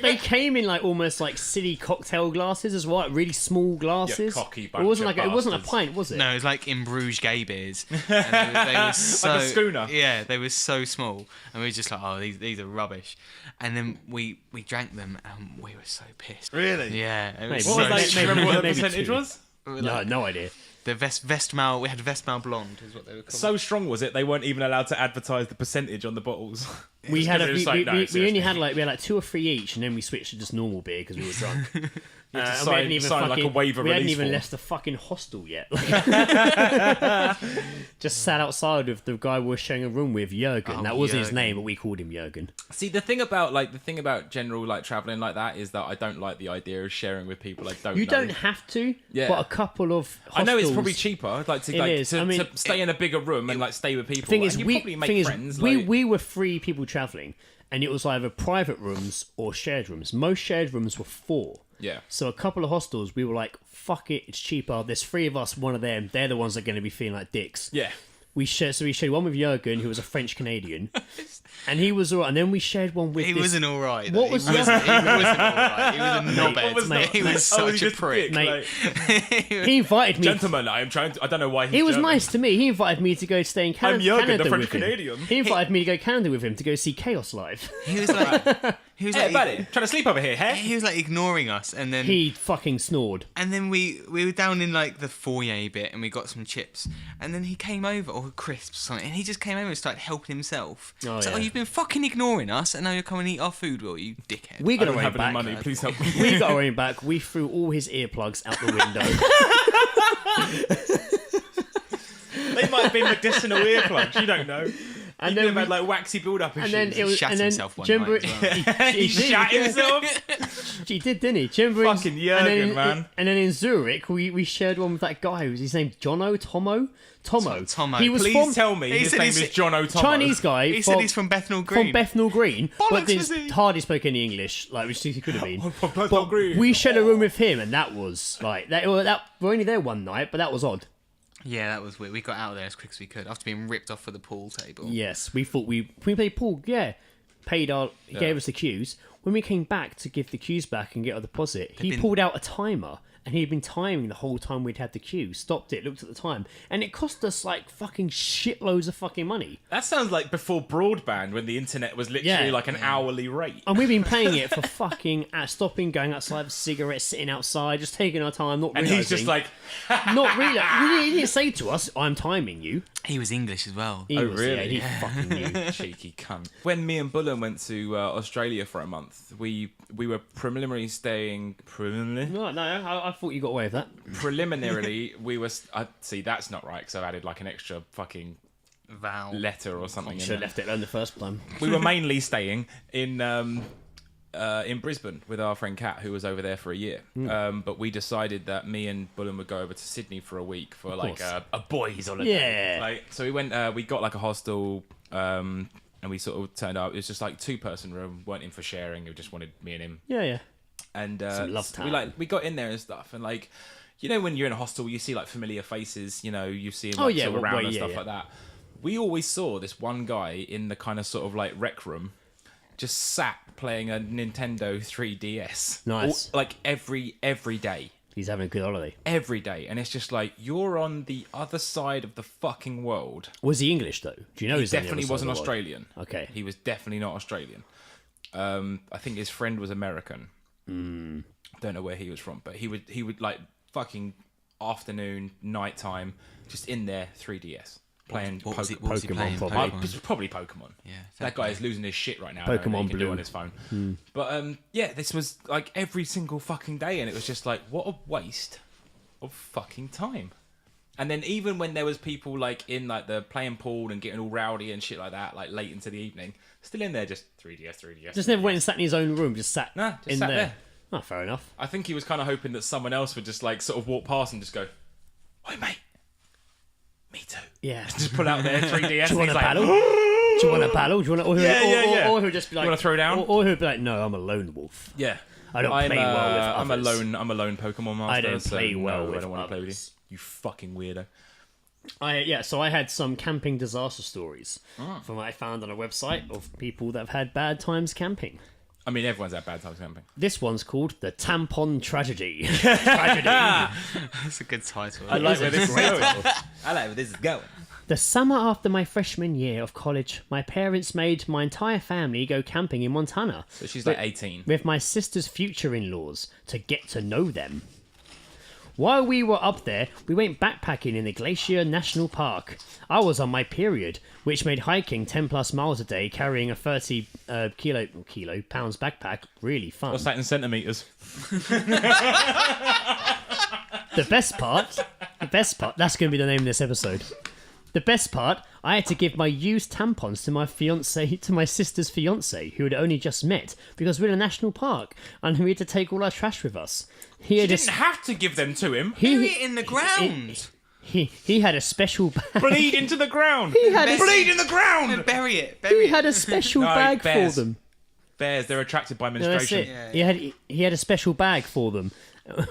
they came in like almost like silly cocktail glasses as well, like really small glasses. cocky It wasn't bunch like of it wasn't a bastards. pint, was it? No, it was like in Bruges gay beers. And they were so, Like a schooner. Yeah, they were so small. And we were just like, oh, these are rubbish. And then we drank them and we were so pissed. Really? Yeah. It was Maybe. What was so that? Maybe- Do you remember what the maybe percentage two. was? we were No, like- no idea. The Vestmal, we had Vestmal Blonde, is what they were called. So strong was it, they weren't even allowed to advertise the percentage on the bottles. We had It was like, no, we only seriously. had like 2 or 3 each, and then we switched to just normal beer because we were drunk. And we sign- hadn't even sign like a fucking- waiver we hadn't release even form. left the fucking hostel yet. Just sat outside with the guy we were sharing a room with, Jurgen. Oh, That wasn't his Jurgen. name, but we called him Jurgen. See, the thing about general like traveling like that is that I don't like the idea of sharing with people I don't You know. don't have to, Yeah. but a couple of hostels, I know it's probably cheaper, like to It like is. to, I mean, to stay in a bigger room and like stay with people. Thing is, and you we probably make thing is, friends. we like- we were 3 people traveling, and it was either private rooms or shared rooms. Most shared rooms were 4. Yeah. So a couple of hostels, we were like, fuck it, it's cheaper. There's 3 of us, one of them. They're the ones that are going to be feeling like dicks. Yeah. We shared one with Jurgen, who was a French Canadian, And he was alright. And then we shared one with He this... wasn't all right. What He was wasn't all right. He was a knobhead. mate, He was such a prick. Mate, he invited me... Gentlemen, I am trying to... I don't know why He was German. nice to me. He invited me to go stay in I'm Jürgen, Canada the French with him. Canadian. He invited me to go to Canada with him to go see Chaos live. He was like, Hey, buddy, trying to sleep over here, hey? he was like ignoring us, and then He fucking snored. and then we were down in like the foyer bit, and we got some chips, and then he came over, or crisps or something, and he just came over and started helping himself. Oh, So, yeah. you've been fucking ignoring us, and now you're coming to eat our food, will you, dickhead? We I got don't our have own any back. money, please help me. We got our own back. We threw all his earplugs out the window. They might have been medicinal earplugs, you don't know. And He then could have had like waxy build-up and issues. then it was, shat and then himself one remember night as well. He shat himself. He did, didn't he? Do you remember Fucking and Jürgen, then man. And then in Zurich, we shared one with that guy. Was his name Tomo? Tomo. Tomo. He was Please from tell me He his said name he's- is John O'Tomo. Chinese guy. He said he's from Bethnal Green. From Bethnal Green, but Bollocks, this was he? hardly spoke any English, like which he could have been. From Bethnal But Green. we shared a room with him, and that was like that. We're only there one night, but that was odd. Yeah, that was weird. We got out of there as quick as we could after being ripped off for the pool table. Yes, we thought we played pool. Yeah, paid our. He gave us the cues. When we came back to give the cues back and get our deposit, he pulled out a timer. And he'd been timing the whole time we'd had the queue. Stopped it, looked at the time, and it cost us like fucking shitloads of fucking money. That sounds like before broadband, when the internet was literally Yeah. like an hourly rate. And we've been paying it for fucking stopping, going outside for cigarettes, sitting outside, just taking our time, not And realising. he's just like, not really. He didn't say to us, "I'm timing you." He was English as well. He Oh, was, really? Yeah, he fucking knew. cheeky cunt. When me and Bullen went to Australia for a month, we were preliminary staying. No, I thought you got away with that. Preliminarily, we were. See, that's not right because I've added like an extra fucking Val. letter or something. in Should have there. left it alone the first time. We were mainly staying in Brisbane with our friend Kat, who was over there for a year. But we decided that me and Bullen would go over to Sydney for a week for like course. a boys' holiday. Yeah. Like, so we went. We got like a hostel. And we sort of turned up. It was just like 2-person room. Weren't in for sharing. We just wanted me and him. Yeah. And love so time. we got in there and stuff. And like, you know, when you're in a hostel, you see like familiar faces. You know, you see them Oh, like, yeah, sort of well, around and yeah, stuff yeah. like that. We always saw this one guy in the kind of sort of like rec room, just sat playing a Nintendo 3DS. Nice. Like every day. He's having a good holiday. Every day. And it's just like, you're on the other side of the fucking world. Was he English though? Do you know? He he's on the definitely other side wasn't of the world? Australian. Okay. He was definitely not Australian. I think his friend was American. Don't know where he was from, but he would like fucking afternoon, nighttime, just in there 3DS playing What was he Pokemon, playing? probably. Probably Pokemon. Yeah, that guy is losing his shit right now. Pokemon knowing that he can do Blue. on his phone. But yeah, this was like every single fucking day, and it was just like, what a waste of fucking time. And then even when there was people like in like the playing pool and getting all rowdy and shit like that, like late into the evening, still in there just 3DS. Just never went and sat in his own room. Just sat. Nah, just in sat there. there. Oh, fair enough. I think he was kind of hoping that someone else would just like sort of walk past and just go, "Oi, mate, me too." Yeah. Just pull out their 3DS. Do you and want he's a like, paddle? Do you want a paddle? Do you want to? Yeah. Or he'll just be like, You wanna throw down? Or he'll be like, no, I'm a lone wolf. Yeah, I don't play well with I'm a others. I'm a lone Pokemon master. I don't so play well no, with I don't want to play with you. others. You fucking weirdo. So I had some camping disaster stories from what I found on a website of people that have had bad times camping. I mean, everyone's had bad times camping. This one's called the Tampon Tragedy. Tragedy. That's a good title. I like where this is going. I like where this is going. The summer after my freshman year of college, my parents made my entire family go camping in Montana So she's like 18. with my sister's future in-laws to get to know them. While we were up there, we went backpacking in the Glacier National Park. I was on my period, which made hiking 10 plus miles a day carrying a 30 pounds backpack really fun. What's that in centimeters? The best part, that's going to be the name of this episode. The best part, I had to give my used tampons to my sister's fiance, who had only just met, because we're in a national park, and we had to take all our trash with us. He You had didn't have to give them to him. Bury it in the ground. he had a special bag. Bleed into the ground. had a- Bleed in the ground. Bury it. He had a special No, bag bears. for them. Bears, they're attracted by No, that's menstruation. it. He had a special bag for them,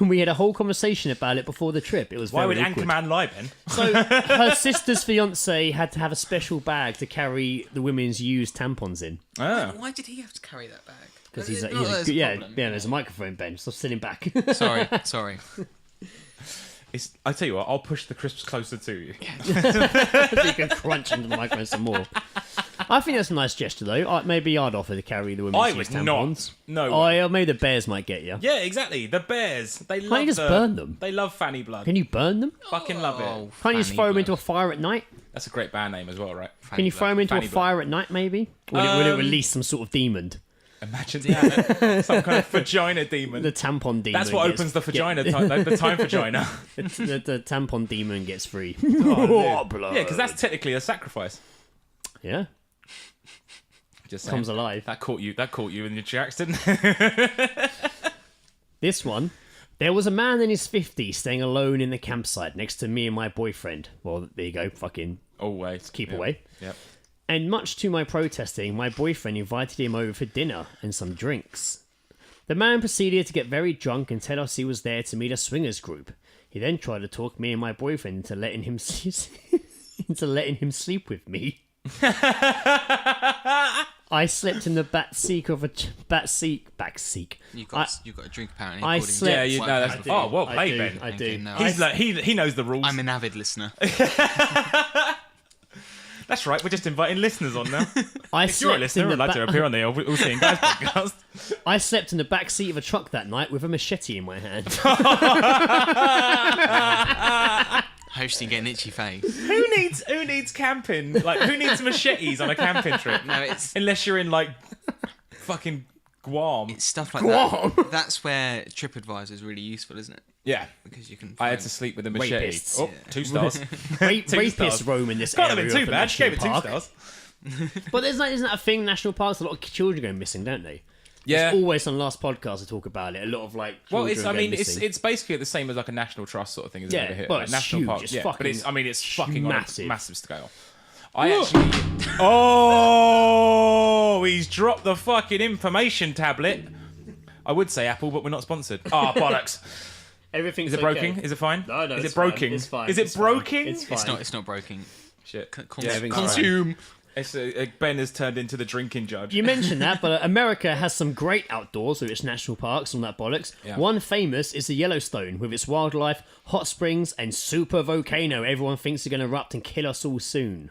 We had a whole conversation about it before the trip. It was Why very would awkward. Anchorman lie, Ben? So her sister's fiance had to have a special bag to carry the women's used tampons in. Oh. Why did he have to carry that bag? Because Not he's that a it's a yeah, problem. there's a microphone, Ben. Stop sitting back. Sorry. I tell you what, I'll push the crisps closer to you. So you can crunch into the microphone some more. I think that's a nice gesture, though. Maybe I'd offer to carry the women's I used would tampons. not. No. Oh, maybe the bears might get you. Yeah, exactly. The bears. They love Can't you just burn them? They love fanny blood. Can you burn them? Fucking love it. Can't you just throw them into a fire at night? That's a great band name as well, right? Can you throw them into a Fanny blood. fire at night, maybe? Would it release some sort of demon? Imagine that. Some kind of vagina demon. The tampon demon. That's what gets- opens the vagina, the time vagina. the tampon demon gets free. Oh, blood. Yeah, because that's technically a sacrifice. Yeah, Just saying. comes alive. That caught you in your tracks, didn't it? This one. There was a man in his 50s staying alone in the campsite next to me and my boyfriend. Well, there you go. Fucking Always. keep Yep. away. Yep. And much to my protesting, my boyfriend invited him over for dinner and some drinks. The man proceeded to get very drunk and tell us he was there to meet a swingers group. He then tried to talk me and my boyfriend into letting him sleep with me. I slept in the back seat. You've got a drink apparently. I according to slept- Yeah, you what know I've that's. heard. Oh, well I played, do, Ben. I Thank do. you, no. He's like he knows the rules. I'm an avid listener. That's right. We're just inviting listeners on now. I If you're a slept listener in and the would like to appear on the All Seeing Guys podcast, I slept in the back seat of a truck that night with a machete in my hand. Hosting getting itchy face. who needs camping? Like who needs machetes on a camping trip? No, it's Unless you're in like fucking Guam. stuff like Guam. that. That's where TripAdvisor is really useful, isn't it? Yeah. Because you can. I had find- to sleep with a machete. Rapists. Oh, 2 stars. Rapists stars. roam in this Can't area have been of too the bad. She national gave it 2 park. stars. But isn't that a thing? National parks, a lot of children go missing, don't they? Yeah. It's always on last podcast to talk about it. A lot of like. Well, children it's. I go mean, missing. it's basically the same as like a national trust sort of thing, isn't Yeah, it? Over here? well, Like it's national huge. park. It's Yeah, fucking but it's. I mean, it's fucking massive. on a massive scale. I actually. Oh, he's dropped the fucking information tablet. I would say Apple, but we're not sponsored. Ah, bollocks. Everything's Is it broken? Is it fine? No, Is it's it broken? fine. It's fine. Is it It's fine. broken? It's fine. It's not broken. Shit. everything's Consume. It's Ben has turned into the drinking judge. You mentioned that, but America has some great outdoors with its national parks and all that bollocks. Yeah. One famous is the Yellowstone with its wildlife, hot springs, and super volcano everyone thinks are going to erupt and kill us all soon.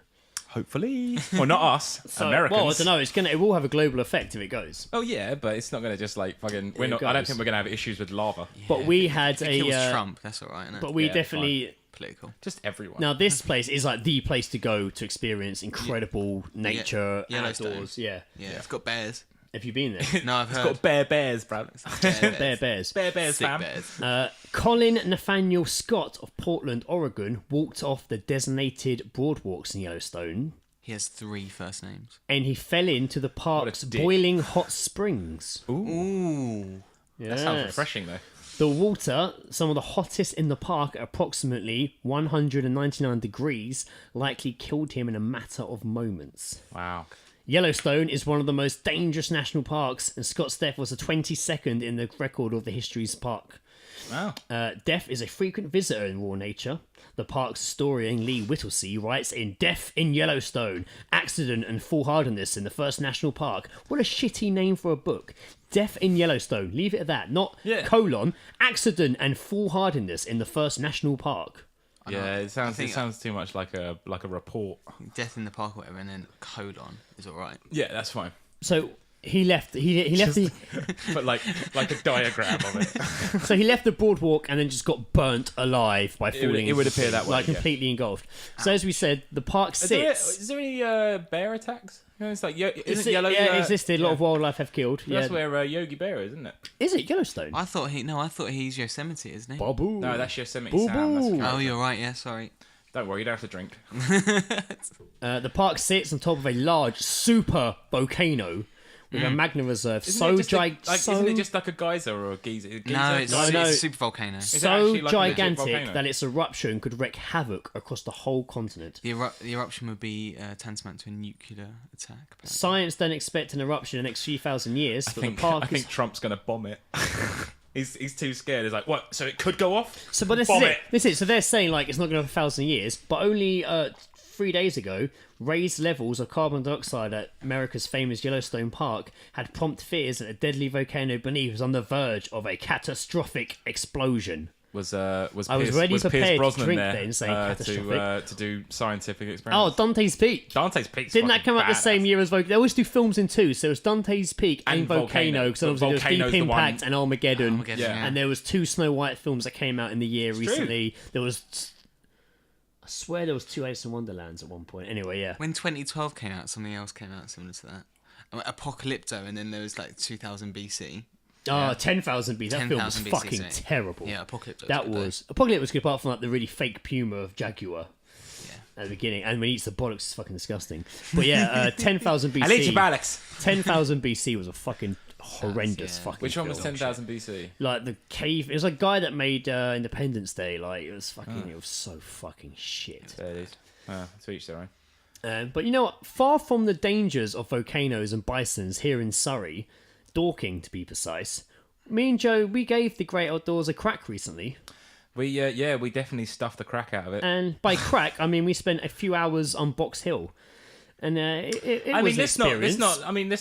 Hopefully. Well, not us. Americans. Well, I don't know. It will have a global effect if it goes. Oh yeah, but it's not going to just like fucking. We're It not. I don't goes. think we're going to have issues with lava. But we had If it kills a. Trump, that's all right, isn't it? But we Yeah, definitely. Political. Just everyone. Now, this place is like the place to go to experience incredible nature, Yellowstone. outdoors. Yeah. Yeah, it's got bears. Have you been there? No, I've It's heard. got bare bears, bro. Bear Bears. Bare bears, Sick fam. bears. Colin Nathaniel Scott of Portland, Oregon, walked off the designated boardwalks in Yellowstone, He has 3 first names. and he fell into the park's dick. boiling hot springs. Ooh. That sounds Yes. refreshing though. The water, some of the hottest in the park at approximately 199 degrees, likely killed him in a matter of moments. Wow. Yellowstone is one of the most dangerous national parks, and Scott's death was the 22nd in the record of the history's park. Wow. Death is a frequent visitor in raw nature. The park's historian Lee Whittlesey writes in Death in Yellowstone, Accident and Foolhardiness in the First National Park. What a shitty name for a book. Death in Yellowstone. Leave it at that. Not colon, Accident and Foolhardiness in the First National Park. Yeah, it sounds. think- It sounds too much like a report. Death in the park or whatever, and then colon is all right. Yeah, that's fine. So he left. He left the. But like a diagram of it. So he left the boardwalk and then just got burnt alive by falling. it would appear that way, like yeah. completely engulfed. So as we said, the park sits. Is there any bear attacks? You know, it's like isn't It yellow? existed. A lot yeah. of wildlife have killed. That's Yeah. where Yogi Bear is, isn't it? Is it Yellowstone? I thought he's Yosemite, isn't he? Babu. No, that's Yosemite Boo Sam. That's a boo. character. Oh, you're right. Yeah, sorry. Don't worry, you don't have to drink. The park sits on top of a large super volcano with a magma reserve Isn't it just like a geyser or a geyser? No, it's No, no. a super volcano. it so actually like a legit gigantic volcano? that its eruption could wreak havoc across the whole continent. The eruption would be tantamount to a nuclear attack. Apparently. Science don't expect an eruption in the next few thousand years, but the park I think Trump's going to bomb it He's too scared. He's like, what? So it could go off? So, but this is it. This is it. So they're saying like it's not going to have 1,000 years, but only 3 days ago, raised levels of carbon dioxide at America's famous Yellowstone Park had prompt fears that a deadly volcano beneath was on the verge of a catastrophic explosion. Was I Pierce, was ready was prepared Pierce to Brosnan drink there then, saying catastrophic. to do scientific Oh, experiments? Dante's Peak. Dante's Peak. Didn't that come out the same year as Volcano? They always do films in two. So it was Dante's Peak and Volcano. Because obviously there was Volcano's Deep the one- Impact and Armageddon. Yeah. And there was 2 Snow White films that came out in the year recently. There was... I swear there was 2 Alice in Wonderlands at one point. Anyway, yeah. When 2012 came out, something else came out similar to that. Apocalypto, and then there was like 2000 BC. Oh, 10,000 BC. That film was 10,000 BC, fucking so- terrible. Yeah, Apocalypto. That was... Apocalypse was good apart from like the really fake puma of Jaguar. At the beginning, and when he eats the bollocks, it's fucking disgusting. But yeah, 10,000 BC. I'll eat your bollocks. 10,000 BC was a fucking horrendous fucking. Which one was film. 10,000 BC? Like the cave. It was a guy that made Independence Day. Like it was fucking. It was so fucking shit. There it is. To each their own. But you know what? Far from the dangers of volcanoes and bisons here in Surrey, Dorking to be precise, me and Joe, we gave the great outdoors a crack recently. We we definitely stuffed the crack out of it. And by crack, I mean we spent a few hours on Box Hill, and it was an experience.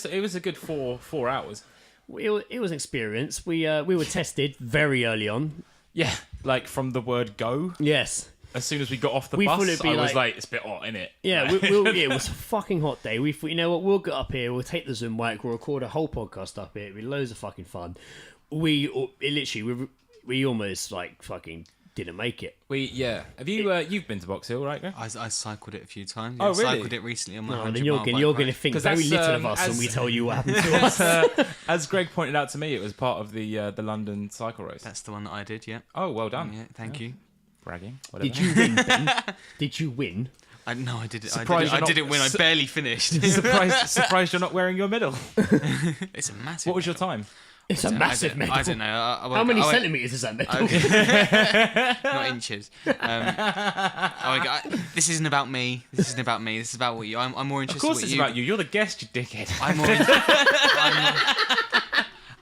It was a good 4 hours. It was an experience. We were tested very early on. Yeah, like from the word go. Yes. As soon as we got off the We bus, thought it'd be I was like- like, it's a bit hot, innit? Yeah, it was a fucking hot day. We thought, you know what, we'll get up here, we'll take the Zoom mic, we'll record a whole podcast up here. It'll be loads of fucking fun. We almost like fucking didn't make it. Have you you've been to Box Hill, right? I cycled it a few times. Oh, I really? cycled it recently on my No, 100 then mile you're bike going to ride. think 'Cause very that's, little of us as- when we tell you what happened to us. As Greg pointed out to me, it was part of the London cycle race. That's the one that I did, yeah. Oh, well done. Yeah, thank you. Bragging. Whatever. Did you win, Ben? Did you win? No, I did it. Surprised I you're not- didn't win. I barely finished. surprised you're not wearing your medal. It's a massive. What was your time? It's a massive medal. I don't know. How many centimetres is that medal? Not inches. This isn't about me. This isn't about me. This is about what you. I'm more Of interested. course what it's you, about you. You're the guest, you dickhead. I'm more.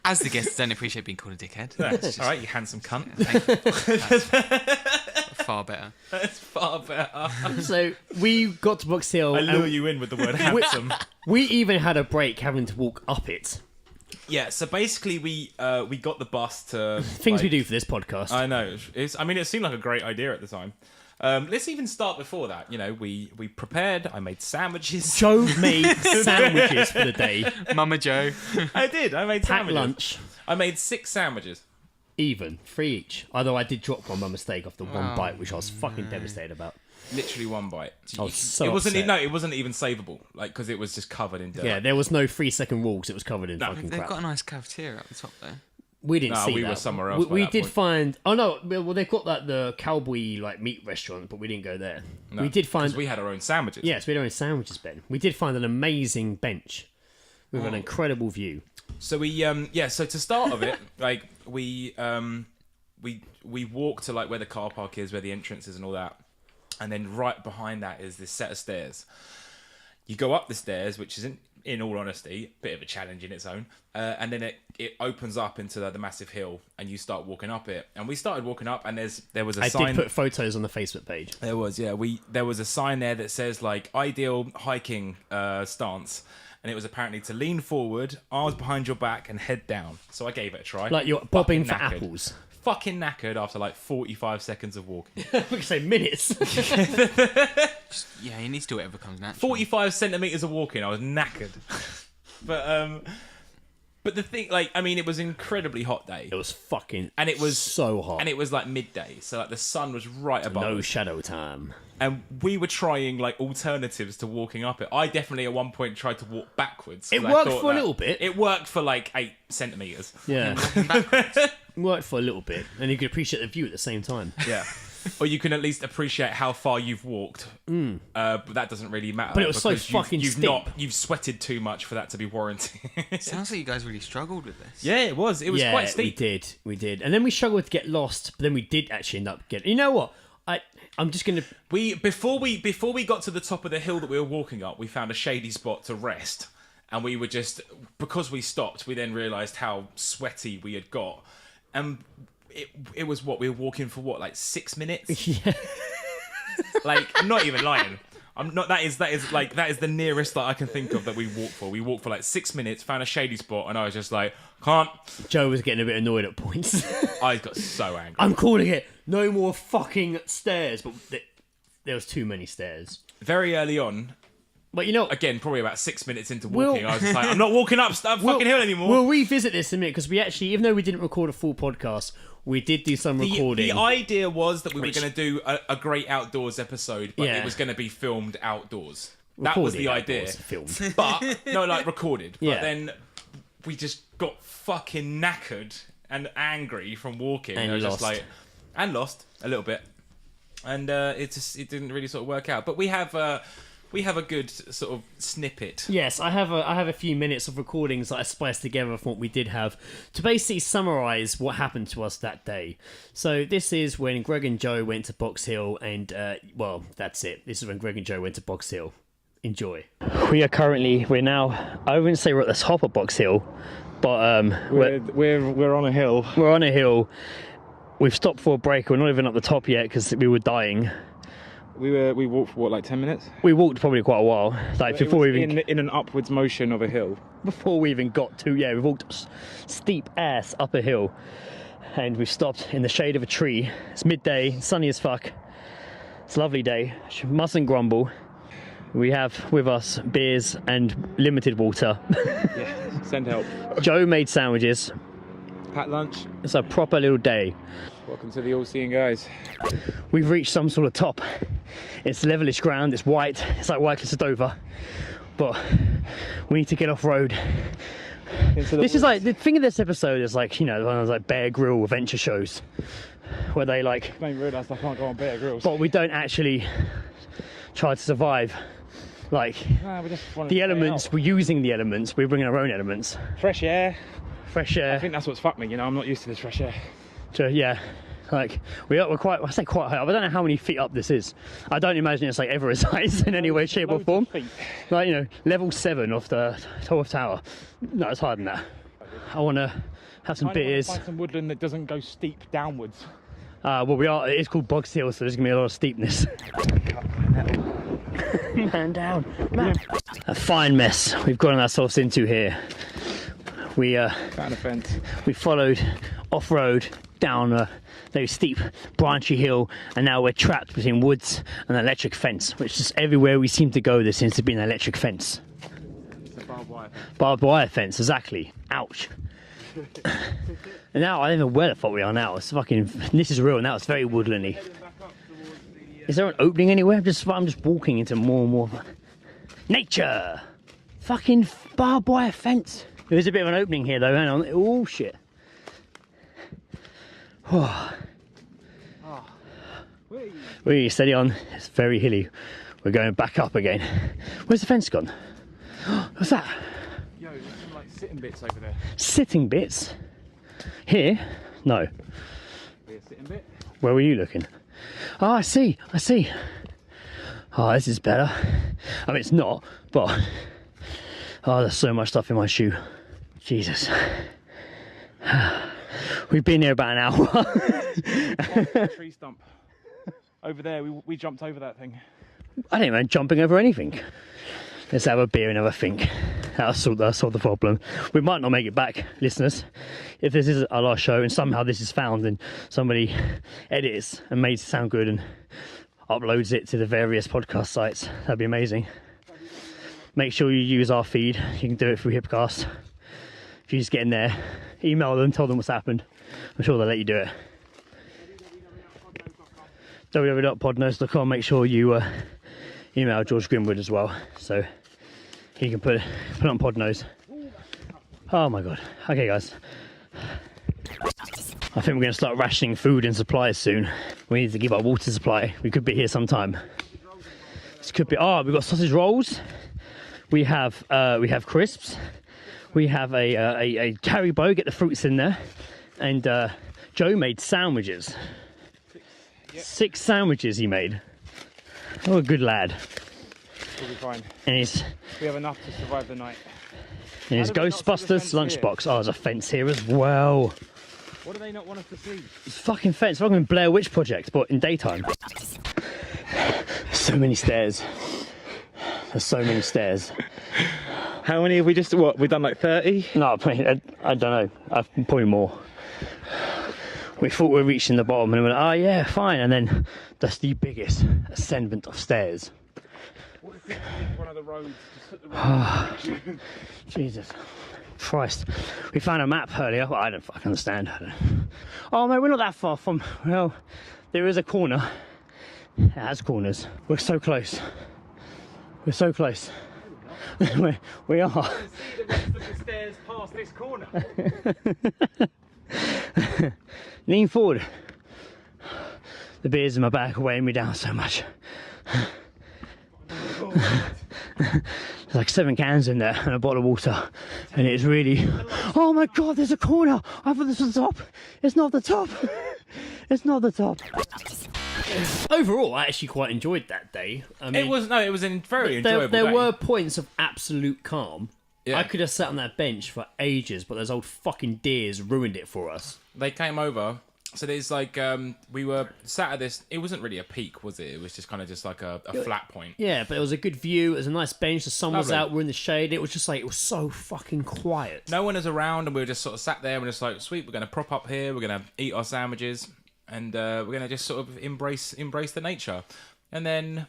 As the guest, I don't appreciate being called a dickhead. That's all right, you handsome cunt. Far better. That's far better. So we got to Box Hill. I and lure you in with the word handsome. we even had a break having to walk up it. Yeah, so basically we got the bus to Things we do for this podcast. I know. It seemed like a great idea at the time. Let's even start before that. You know, we prepared. I made sandwiches. Joe made sandwiches for the day. Mama Joe. I did. I made Packed sandwiches. lunch. I made 6 sandwiches. Even 3 each. Although I did drop one by mistake off the one bite, which I was fucking devastated about. Literally one bite. I was so It wasn't. upset. No, it wasn't even savable. Like because it was just covered in dirt. Yeah, there was no 3-second rules. It was covered in fucking They've crap. got a nice cafeteria up the top there. We didn't No, see we that. were somewhere else by We that did point. find. Oh no! Well, they've got like the cowboy like meat restaurant, but we didn't go there. No, we did find. 'cause we had our own sandwiches. Yes, we had our own sandwiches, Ben. We did find an amazing bench with an incredible view. So so to start of it, like we walked to like where the car park is, where the entrance is and all that. And then right behind that is this set of stairs. You go up the stairs, which isn't, in all honesty, a bit of a challenge in its own. And then it opens up into the massive hill, and you start walking up it. And we started walking up, and there was a I sign. did put photos on the Facebook page. There was, yeah. There was a sign there that says like ideal hiking stance, and it was apparently to lean forward, arms behind your back, and head down. So I gave it a try. Like you're bobbing Fucking for knackered. apples. Fucking knackered after like 45 seconds of walking. We could say minutes. Yeah, you need to do whatever comes natural. 45 centimeters of walking, I was knackered. But the thing, like, I mean, it was an incredibly hot day, It was fucking and it was so hot. and it was like midday, so like the sun was right above no us. shadow time. And we were trying like alternatives to walking up it. I definitely at one point tried to walk backwards. 'cause It I worked thought for a that- little bit. It worked for like 8 centimeters. Yeah, it worked for a little bit, and you could appreciate the view at the same time. Yeah. Or you can at least appreciate how far you've walked. But that doesn't really matter. But it was so because fucking steep. You've sweated too much for that to be warranted. Sounds like you guys really struggled with this. Yeah, it was. It was yeah, quite steep. we did, and then we struggled to get lost. But then we did actually end up getting. You know what? I'm just gonna. Before we got to the top of the hill that we were walking up, we found a shady spot to rest, and we were just because we stopped. We then realised how sweaty we had got, and it was what we were walking for, what, like 6 minutes? Yeah. Like, I'm not even lying. I'm not. That is the nearest that I can think of that we walked for. We walked for like 6 minutes, found a shady spot, and I was just like, can't. Joe was getting a bit annoyed at points. I got so angry. I'm calling it. No more fucking stairs. But there was too many stairs. Very early on. But you know, Again, probably about 6 minutes into walking, I was just like, I'm not walking up that fucking hill anymore. We'll revisit this in a minute because we actually, even though we didn't record a full podcast, we did do some recording. The idea was that we were going to do a great outdoors episode, but Yeah. it was going to be filmed outdoors. That was the idea. Filmed. But, no, like recorded. Yeah. But then we just got fucking knackered and angry from walking. And I was lost. just like, and lost a little bit. And it didn't really sort of work out. But we have a good sort of snippet. Yes, I have a few minutes of recordings that I spliced together from what we did have to basically summarise what happened to us that day. So this is when Greg and Joe went to Box Hill, and well, that's it. This is when Greg and Joe went to Box Hill. Enjoy. We're now. I wouldn't say we're at the top of Box Hill, but we're on a hill. we're on a hill. We've stopped for a break. We're not even at the top yet because we were dying. We walked for what, like 10 minutes? We walked probably quite a while, like It was in an upwards motion of a hill. before we even got to, we walked steep ass up a hill, and we've stopped in the shade of a tree. It's midday, sunny as fuck. It's a lovely day. Mustn't grumble. We have with us beers and limited water. Yeah, send help. Joe made sandwiches. Packed lunch. It's a proper little day. Welcome to the All-Seeing Guys. We've reached some sort of top. It's levelish ground, it's white, it's like White Cliffs of Dover. But we need to get off road. This is like, the thing of this episode is like, you know, one of those like Bear Grylls adventure shows where they like, I didn't realise I can't go on Bear Grylls. but we don't actually try to survive. Like, Nah, we just wanted the to stay elements, out. we're using the elements, we're bringing our own elements. Fresh air. Fresh air. I think that's what's fucked me, you know, I'm not used to this fresh air. So, yeah, like we're quite, I say quite high up. I don't know how many feet up this is. I don't imagine it's like Everest heights in any way, shape or Loads of form. feet. Like, you know, level 7 of the 12th tower. No, it's higher than that. I want to have some Kinda wanna beers. find some woodland that doesn't go steep downwards. Well, it is called Box Hill, so there's gonna be a lot of steepness. Man down, man. A fine mess we've gotten ourselves into here. We Found a fence. we followed off-road down a very steep, branchy hill, and now we're trapped between woods and an electric fence, which is everywhere we seem to go. There seems to be an electric fence. It's a barbed wire fence. Barbed wire fence, exactly. Ouch. And now I don't know where the fuck we are now. It's fucking. This is real now. It's very woodlandy. Is there an opening anywhere? I'm just walking into more and more nature. Fucking barbed wire fence. There's a bit of an opening here though. Hang on. Oh shit. Wait, steady on. It's very hilly. We're going back up again. Where's the fence gone? What's that? Yo, there's some like sitting bits over there. Sitting bits. Here? No. Be a sitting bit. Where were you looking? Oh, I see. Oh, this is better. I mean, it's not, but... Oh, there's so much stuff in my shoe. Jesus. We've been here about an hour. Tree stump. Over there, we jumped over that thing. I don't mind jumping over anything. Let's have a beer and have a think. That'll solve the problem. We might not make it back, listeners. If this is our last show and somehow this is found and somebody edits and makes it sound good and uploads it to the various podcast sites, that'd be amazing. Make sure you use our feed. You can do it through Hipcast. If you just get in there, email them, tell them what's happened. I'm sure they'll let you do it. www.podnose.com. Make sure you email George Grimwood as well, so he can put it on Podnose. Oh my god. Okay, guys. I think we're going to start rationing food and supplies soon. We need to give our water supply. We could be here sometime. This could be. Oh, we've got sausage rolls. We have crisps. We have a carry bow. Get the fruits in there. And Joe made sandwiches. 6 sandwiches he made. Oh, a good lad. We'll be fine. And We have enough to survive the night. his How did we not see the Ghostbusters fence here? lunchbox. Oh, there's a fence here as well. What do they not want us to see? It's fucking fair. It's fucking Blair Witch Project, but in daytime. So many stairs. There's so many stairs. How many have we just, what, we've done like 30? No, I don't know. Probably more. We thought we were reaching the bottom and we went, oh yeah, fine. And then that's the biggest ascendant of stairs. What if we did one of the roads? Just hit the road. Jesus Christ. We found a map earlier. Well, I don't fucking understand. Oh no, we're not that far from, well, there is a corner. It has corners. We're so close. We're so close. we are. I can see the rest of the stairs past this corner. Lean forward. The beers in my back are weighing me down so much. There's like 7 cans in there and a bottle of water, and it's really. Oh my god! There's a corner. I thought this was the top. It's not the top. It's not the top. Overall, I actually quite enjoyed that day. I mean, It was a very enjoyable there day. were points of absolute calm. Yeah. I could have sat on that bench for ages, but those old fucking deers ruined it for us. They came over. So there's like we were sat at this. It wasn't really a peak, was it? It was just kind of just like a flat point. Yeah, but it was a good view. It was a nice bench. The sun was Lovely. out. We're in the shade. It was just like, it was so fucking quiet. No one is around, and we were just sort of sat there. And we're just like, sweet. We're going to prop up here. We're going to eat our sandwiches, and we're going to just sort of embrace the nature. And then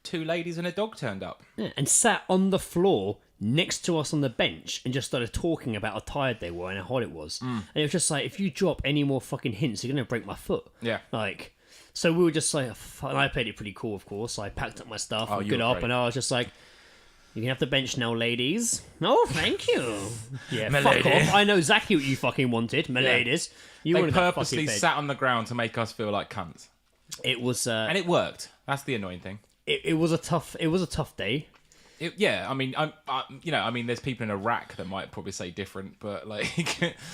2 ladies and a dog turned up. Yeah, and sat on the floor next to us on the bench and just started talking about how tired they were and how hot it was. And it was just like, if you drop any more fucking hints, you're going to break my foot. Yeah. Like, so we were just like, and I played it pretty cool, of course. I packed up my stuff and you got were up, great. and I was just like, you can have the bench now, ladies. Oh, thank you. Yeah, My fuck lady. off. I know exactly what you fucking wanted, my ladies. You They wanted that purposely fucking bed. sat on the ground to make us feel like cunts, It was, and it worked. That's the annoying thing. it was a tough day. I mean, there's people in Iraq that might probably say different, but like,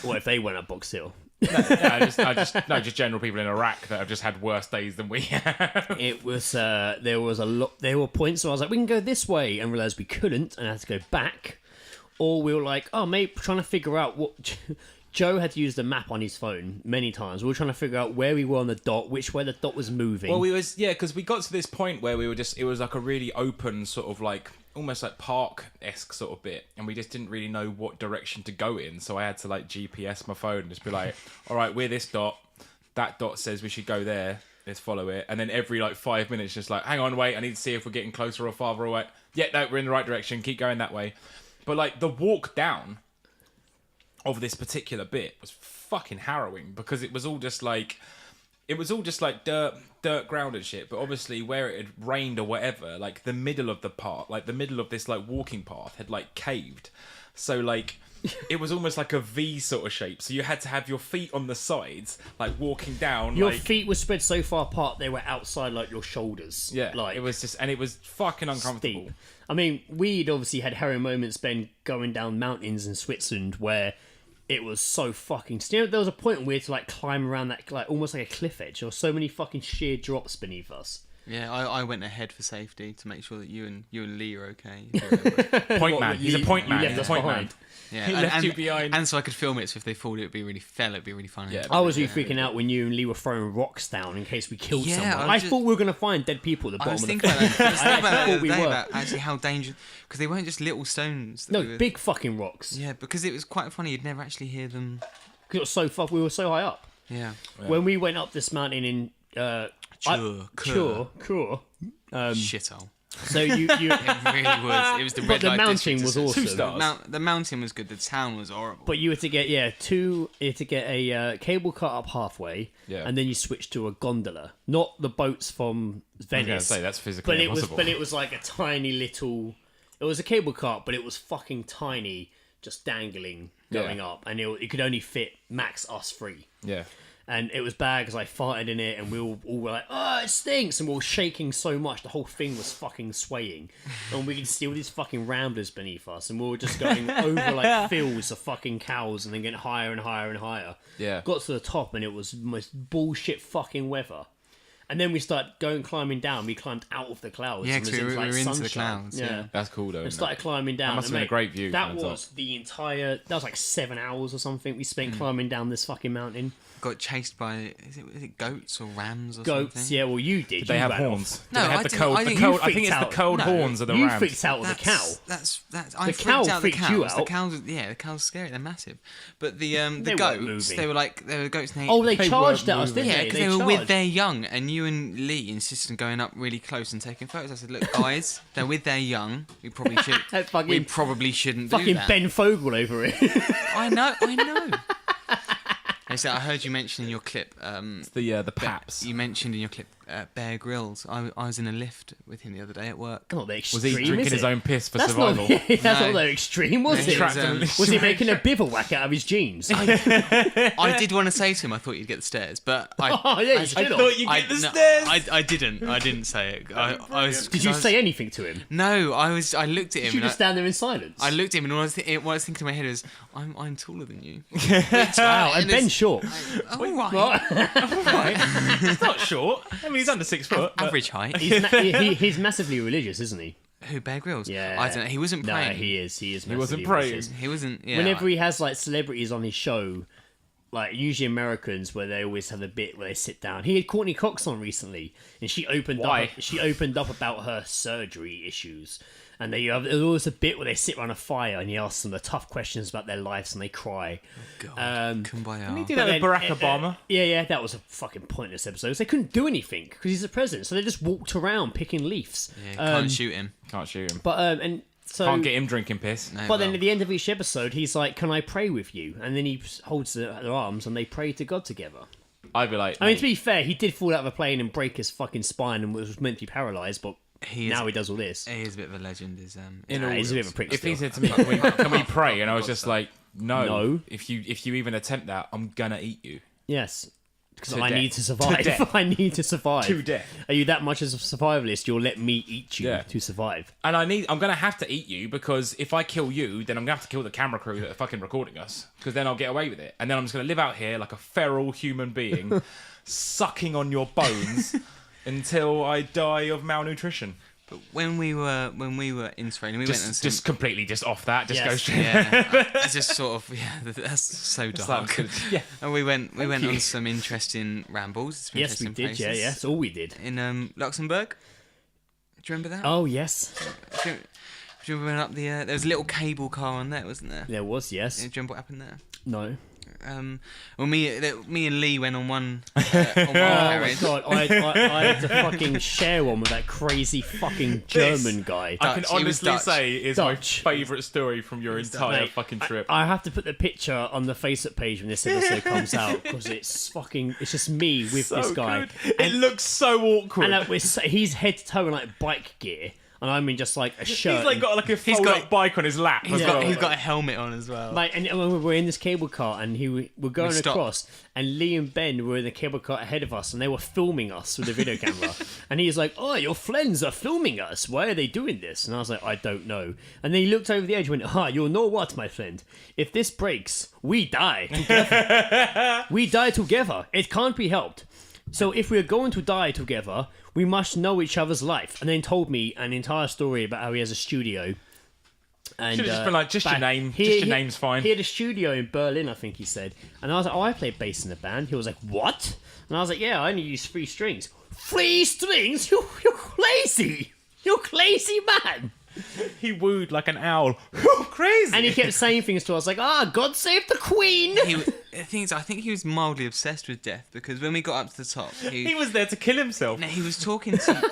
What if they went up Box Hill? just general people in Iraq that have just had worse days than we have. It was there was a lot. There were points where I was like, we can go this way, and realised we couldn't, and I had to go back. Or we were like, oh, mate, trying to figure out what. Joe had used the map on his phone many times. We were trying to figure out where we were on the dot, which way the dot was moving. Well, because we got to this point where we were just, it was like a really open sort of like, almost like park-esque sort of bit, and we just didn't really know what direction to go in, so I had to like GPS my phone and just be like, all right, we're this dot, that dot says we should go there, let's follow it, and then every like 5 minutes just like, hang on, wait, I need to see if we're getting closer or farther away. Yeah, no, we're in the right direction, keep going that way. But like the walk down of this particular bit was fucking harrowing, because it was all just like dirt ground and shit, but obviously where it had rained or whatever, like the middle of the path, like the middle of this like walking path had like caved, so like it was almost like a V sort of shape, so you had to have your feet on the sides like walking down. Your like, feet were spread so far apart they were outside like your shoulders. yeah, like it was just, and it was fucking uncomfortable. steep. I mean, we'd obviously had harrowing moments, Ben, going down mountains in Switzerland where it was so fucking. You know, there was a point where we had to like climb around that, like almost like a cliff edge. There were so many fucking sheer drops beneath us. Yeah, I went ahead for safety to make sure that you and Lee are okay. Point man, he's a point man. left He's a us point behind. man. Yeah, He left you behind. and so I could film it. So if they fall, it'd be really funny. Yeah. I was really freaking out when you and Lee were throwing rocks down in case we killed Yeah, someone. I was I just- thought we were going to find dead people at the I bottom was of the thinking about that. I was thinking about that the thought other we day were. about actually how dangerous, because they weren't just little stones. That No, we were, big fucking rocks. Yeah, because it was quite funny. You'd never actually hear them. Because it was so we were so high up. Yeah. When we went up this mountain in Chur. Shithole. So you It really was. It was the but red the light mountain district. was It's- awesome. 2 stars. The mountain was good. The town was horrible. But you had to get you had to get a cable car up halfway, Yeah. and then you switched to a gondola, not the boats from I was going to Venice. say that's physically but impossible. it was like a tiny little. It was a cable car, but it was fucking tiny, just dangling, going Yeah. up, and it could only fit max us 3. yeah. And it was bad because I farted in it, and we all were like, "Oh, it stinks!" And we were shaking so much, the whole thing was fucking swaying, and we could see all these fucking ramblers beneath us, and we were just going over like fields of fucking cows, and then getting higher and higher and higher. Yeah. Got to the top, and it was the most bullshit fucking weather. And then we start climbing down. We climbed out of the clouds. Yeah, and 'cause we was were into the sunshine. clouds, yeah. That's cool though. And isn't started it? climbing down. That must have And, been a great view That from the was the entire. That was like 7 hours or something. We spent climbing down this fucking mountain. Got chased by is it goats or rams or Goats. something? Yeah, well, you did. Did they You have ran off. horns? No, Did they have I the didn't- cold. I The didn't- cold. you I think freaked it's the out. cold No, horns of the You rams. freaked out with the cow. That's The I cow freaked out the freaked you cows. The out. cows, the cows scary. They're massive. But the weren't goats, moving. they were goats. And Oh, they They charged weren't at us, didn't yeah, they? because they were with charged. their young, and you and Lee insisted on going up really close and taking photos. I said, "Look, guys, they're with their young. We probably should. Fucking- we probably shouldn't do Fucking that." Ben Fogel over it. I know. I said, I heard you mention in your clip. The paps. You mentioned in your clip Bear Grylls. I was in a lift with him the other day at work. Not that Was extreme, he drinking is his it? own piss for That's survival? Not, that's No. not that extreme, was He it? was, Was he making a bivouac out of his jeans? I did want to say to him, I thought you'd get the stairs, but I. Oh, yeah, you I should have. thought you'd get the no, stairs. I didn't. I didn't say it. I was. Did you I was- say anything to him? No, I was. I looked at him. Did you and just stand there in silence? I looked at him, and what I was thinking in my head was, I'm taller than you. Wow, and And Ben's it's- short. Oh, right. Right. He's not short. I mean, he's under 6 foot. but- Average height. He's massively religious, isn't he? Who, Bear Grylls? Yeah. I don't know. He wasn't No, praying. he is. He is. He wasn't massively praying. religious. He wasn't. Yeah. Whenever he has like celebrities on his show, like usually Americans, where they always have a bit where they sit down. He had Courtney Cox on recently, and she opened Why? up. She opened up about her surgery issues, and there's always a bit where they sit around a fire and he asks them the tough questions about their lives, and they cry. God, Kumbaya. Didn't he do that with Barack Obama? Yeah, that was a fucking pointless episode. They couldn't do anything because he's the president, so they just walked around picking leaves. Yeah, can't shoot him. Can't shoot him. But and so. Can't get him drinking piss. No, But then well, at the end of each episode, he's like, "Can I pray with you?" And then he holds their arms and they pray to God together. I'd be like, I mean, mate, to be fair, he did fall out of a plane and break his fucking spine and was meant to be paralysed, but now he does all this. He is a bit of a legend. He's He's a bit of a prick if he still. said to me, can we pray? And I was just like, no. No. If you even attempt that, I'm gonna eat you. Yes. Because To I death. need to To survive. death. I need to survive. To death. Are you that much as a survivalist? You'll let me eat you Yeah. to survive. And I'm gonna have to eat you because if I kill you, then I'm gonna have to kill the camera crew that are fucking recording us. Because then I'll get away with it. And then I'm just gonna live out here like a feral human being, sucking on your bones until I die of malnutrition. But when we were in Australia, we went and Just completely just off that. Just Yes. go straight. yeah, it's just sort of that's so dark. like, yeah. And we went you. on some interesting rambles. Some Yes, we interesting did. Yeah, places. yeah. That's all we did. In Luxembourg. Do you remember that? Oh, yes. Do you remember we went up the? There was a little cable car on there, wasn't there? There was, Do yes. you remember what happened there? No. Well, me and Lee went on one. On one Oh, my carriage. God. I had to fucking share one with that crazy fucking German guy. I can Dutch. He was honestly Dutch. say is Dutch. my favourite story from your entire Mate, fucking trip. I have to put the picture on the Facebook page when this episode comes out because it's just me with so this guy. good. It looks so awkward. And he's head to toe in like bike gear, and I'm in just like a shirt. He's like got like a fold got- up bike on his lap. as well. He's got a helmet on as well. Like, and we're in this cable car, and we're going We stopped. across, and Lee and Ben were in the cable car ahead of us, and they were filming us with a video camera. And he's like, "Oh, your friends are filming us. Why are they doing this?" And I was like, "I don't know." And then he looked over the edge and went, "Ah, you'll know what, my friend? If this breaks, we die together. We die together. It can't be helped. So if we're going to die together, we must know each other's life." And then told me an entire story about how he has a studio. And, Should've just been like, just your back- name. Just your name's fine. He had a studio in Berlin, I think he said. And I was like, "Oh, I played bass in the band." He was like, "What?" And I was like, "Yeah, I only use 3 strings." 3 strings? You're crazy! You're crazy, man! He wooed like an owl. You're crazy. And he kept saying things to us like, God save the Queen! The thing is, I think he was mildly obsessed with death because when we got up to the top, he was there to kill himself. he was talking to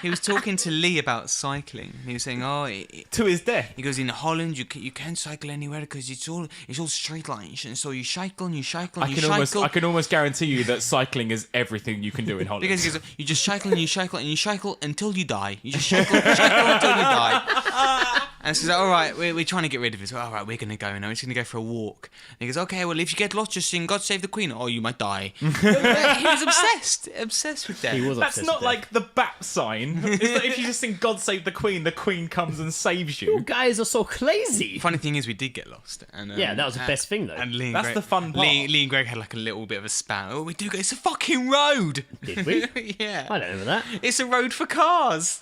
he was talking to Lee about cycling. He was saying, To his death. he goes, in Holland you can't cycle anywhere because it's all straight lines, and so you cycle and you cycle and I can almost guarantee you that cycling is everything you can do in Holland. because he goes, you just cycle and you cycle and you cycle until you die. You just cycle until you die. And she's like, all right, we're trying to get rid of it. So, all right, we're going to go now. We're just going to go for a walk. And he goes, okay, well, if you get lost, just sing God Save the Queen, or you might die. He was obsessed with death. He was That's obsessed not with like the bat sign. It's like if you just sing God Save the Queen comes and saves you. You guys are so crazy. Funny thing is, we did get lost. And, Yeah, that was the best thing, though. And Lee and That's Greg, the fun part. Lee and Greg had like a little bit of a spat. Oh, we do go. It's a fucking road. Did we? Yeah. I don't remember that. It's a road for cars.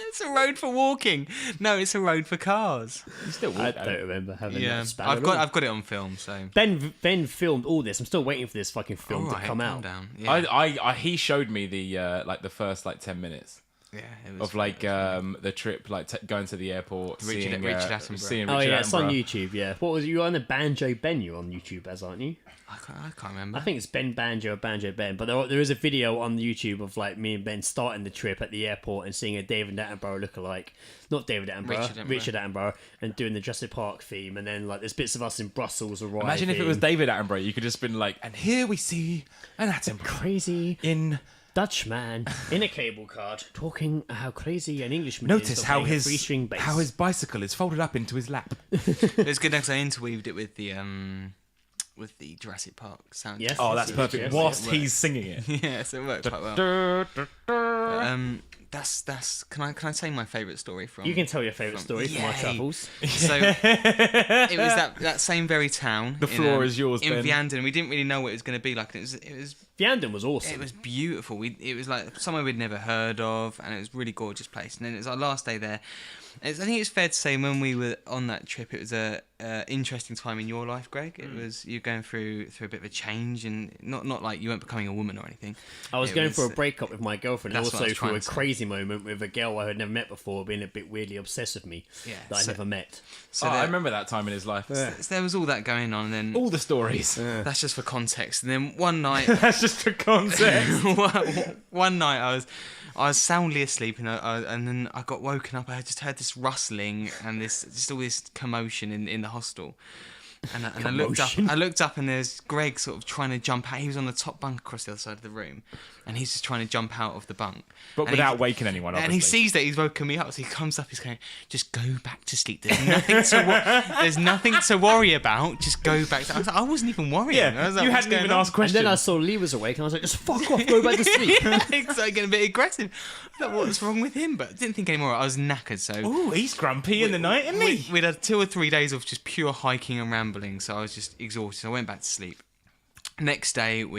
It's a road for walking. No, it's a road for cars. You still I walk don't out. remember having Yeah, that spat I've at all. got it on film. So Ben filmed all this. I'm still waiting for this fucking film All to right, come calm out. down. Yeah, He showed me the like the first like 10 minutes yeah. It was of like the trip, like going to the airport, Richard seeing Attenborough. seeing Oh Richard yeah, it's on Attenborough. YouTube. Yeah, what was you on the Banjo Ben? You're on YouTube as, aren't you? I can't remember. I think it's Ben Banjo or Banjo Ben. But there is a video on YouTube of like me and Ben starting the trip at the airport and seeing a David Attenborough lookalike, not David Attenborough, Richard Attenborough, and doing the Jurassic Park theme. And then like there's bits of us in Brussels arriving. Imagine if it was David Attenborough, you could just been like, and here we see an Attenborough crazy in. Dutchman in a cable card talking how crazy an Englishman Notice is. how Three string bass. how his bicycle is folded up into his lap. It's good because I interweaved it with the Jurassic Park sound. Yes. Oh, that's Yes, perfect. yes, Whilst yes. he's singing it. Yeah, so it worked quite well. That's can I say my favourite story from? You can tell your favourite story from our Yay. travels. So it was that same very town. The floor is yours, in Ben. Vianden. We didn't really know what it was going to be like. It was Vianden was awesome. It was beautiful. It was like somewhere we'd never heard of, and it was a really gorgeous place. And then it was our last day there. I think it's fair to say when we were on that trip, it was a interesting time in your life, Greg. It was you going through a bit of a change, and not like you weren't becoming a woman or anything. I was It going was- for a breakup with my girlfriend, and That's what I also was trying through a to say. crazy moment with a girl I had never met before, being a bit weirdly obsessed with me Yeah, that I so- never met. So I there, remember that time in his life. so there was all that going on, and then All the stories. that's just for context. And then one night. That's just for context. One night I was soundly asleep, and then I got woken up. I just heard this rustling and just all this commotion in the hostel. And I looked up, and there's Greg sort of trying to jump out. He was on the top bunk across the other side of the room, and he's just trying to jump out of the bunk. But And without he- waking anyone, And obviously. he sees that he's woken me up, so he comes up. He's going, "Just go back to sleep. There's nothing to worry about. Just go back." I wasn't even worrying. I was Yeah, like, you "What's hadn't going even on?" asked questions. And then I saw Lee was awake, and I was like, just fuck off, go back to sleep. It's like getting a bit aggressive. I thought, what's wrong with him? But I didn't think anymore. I was knackered, so Ooh, he's grumpy in the night, isn't he? we'd had 2 or 3 days of just pure hiking and rambling, so I was just exhausted. I went back to sleep. Next day, it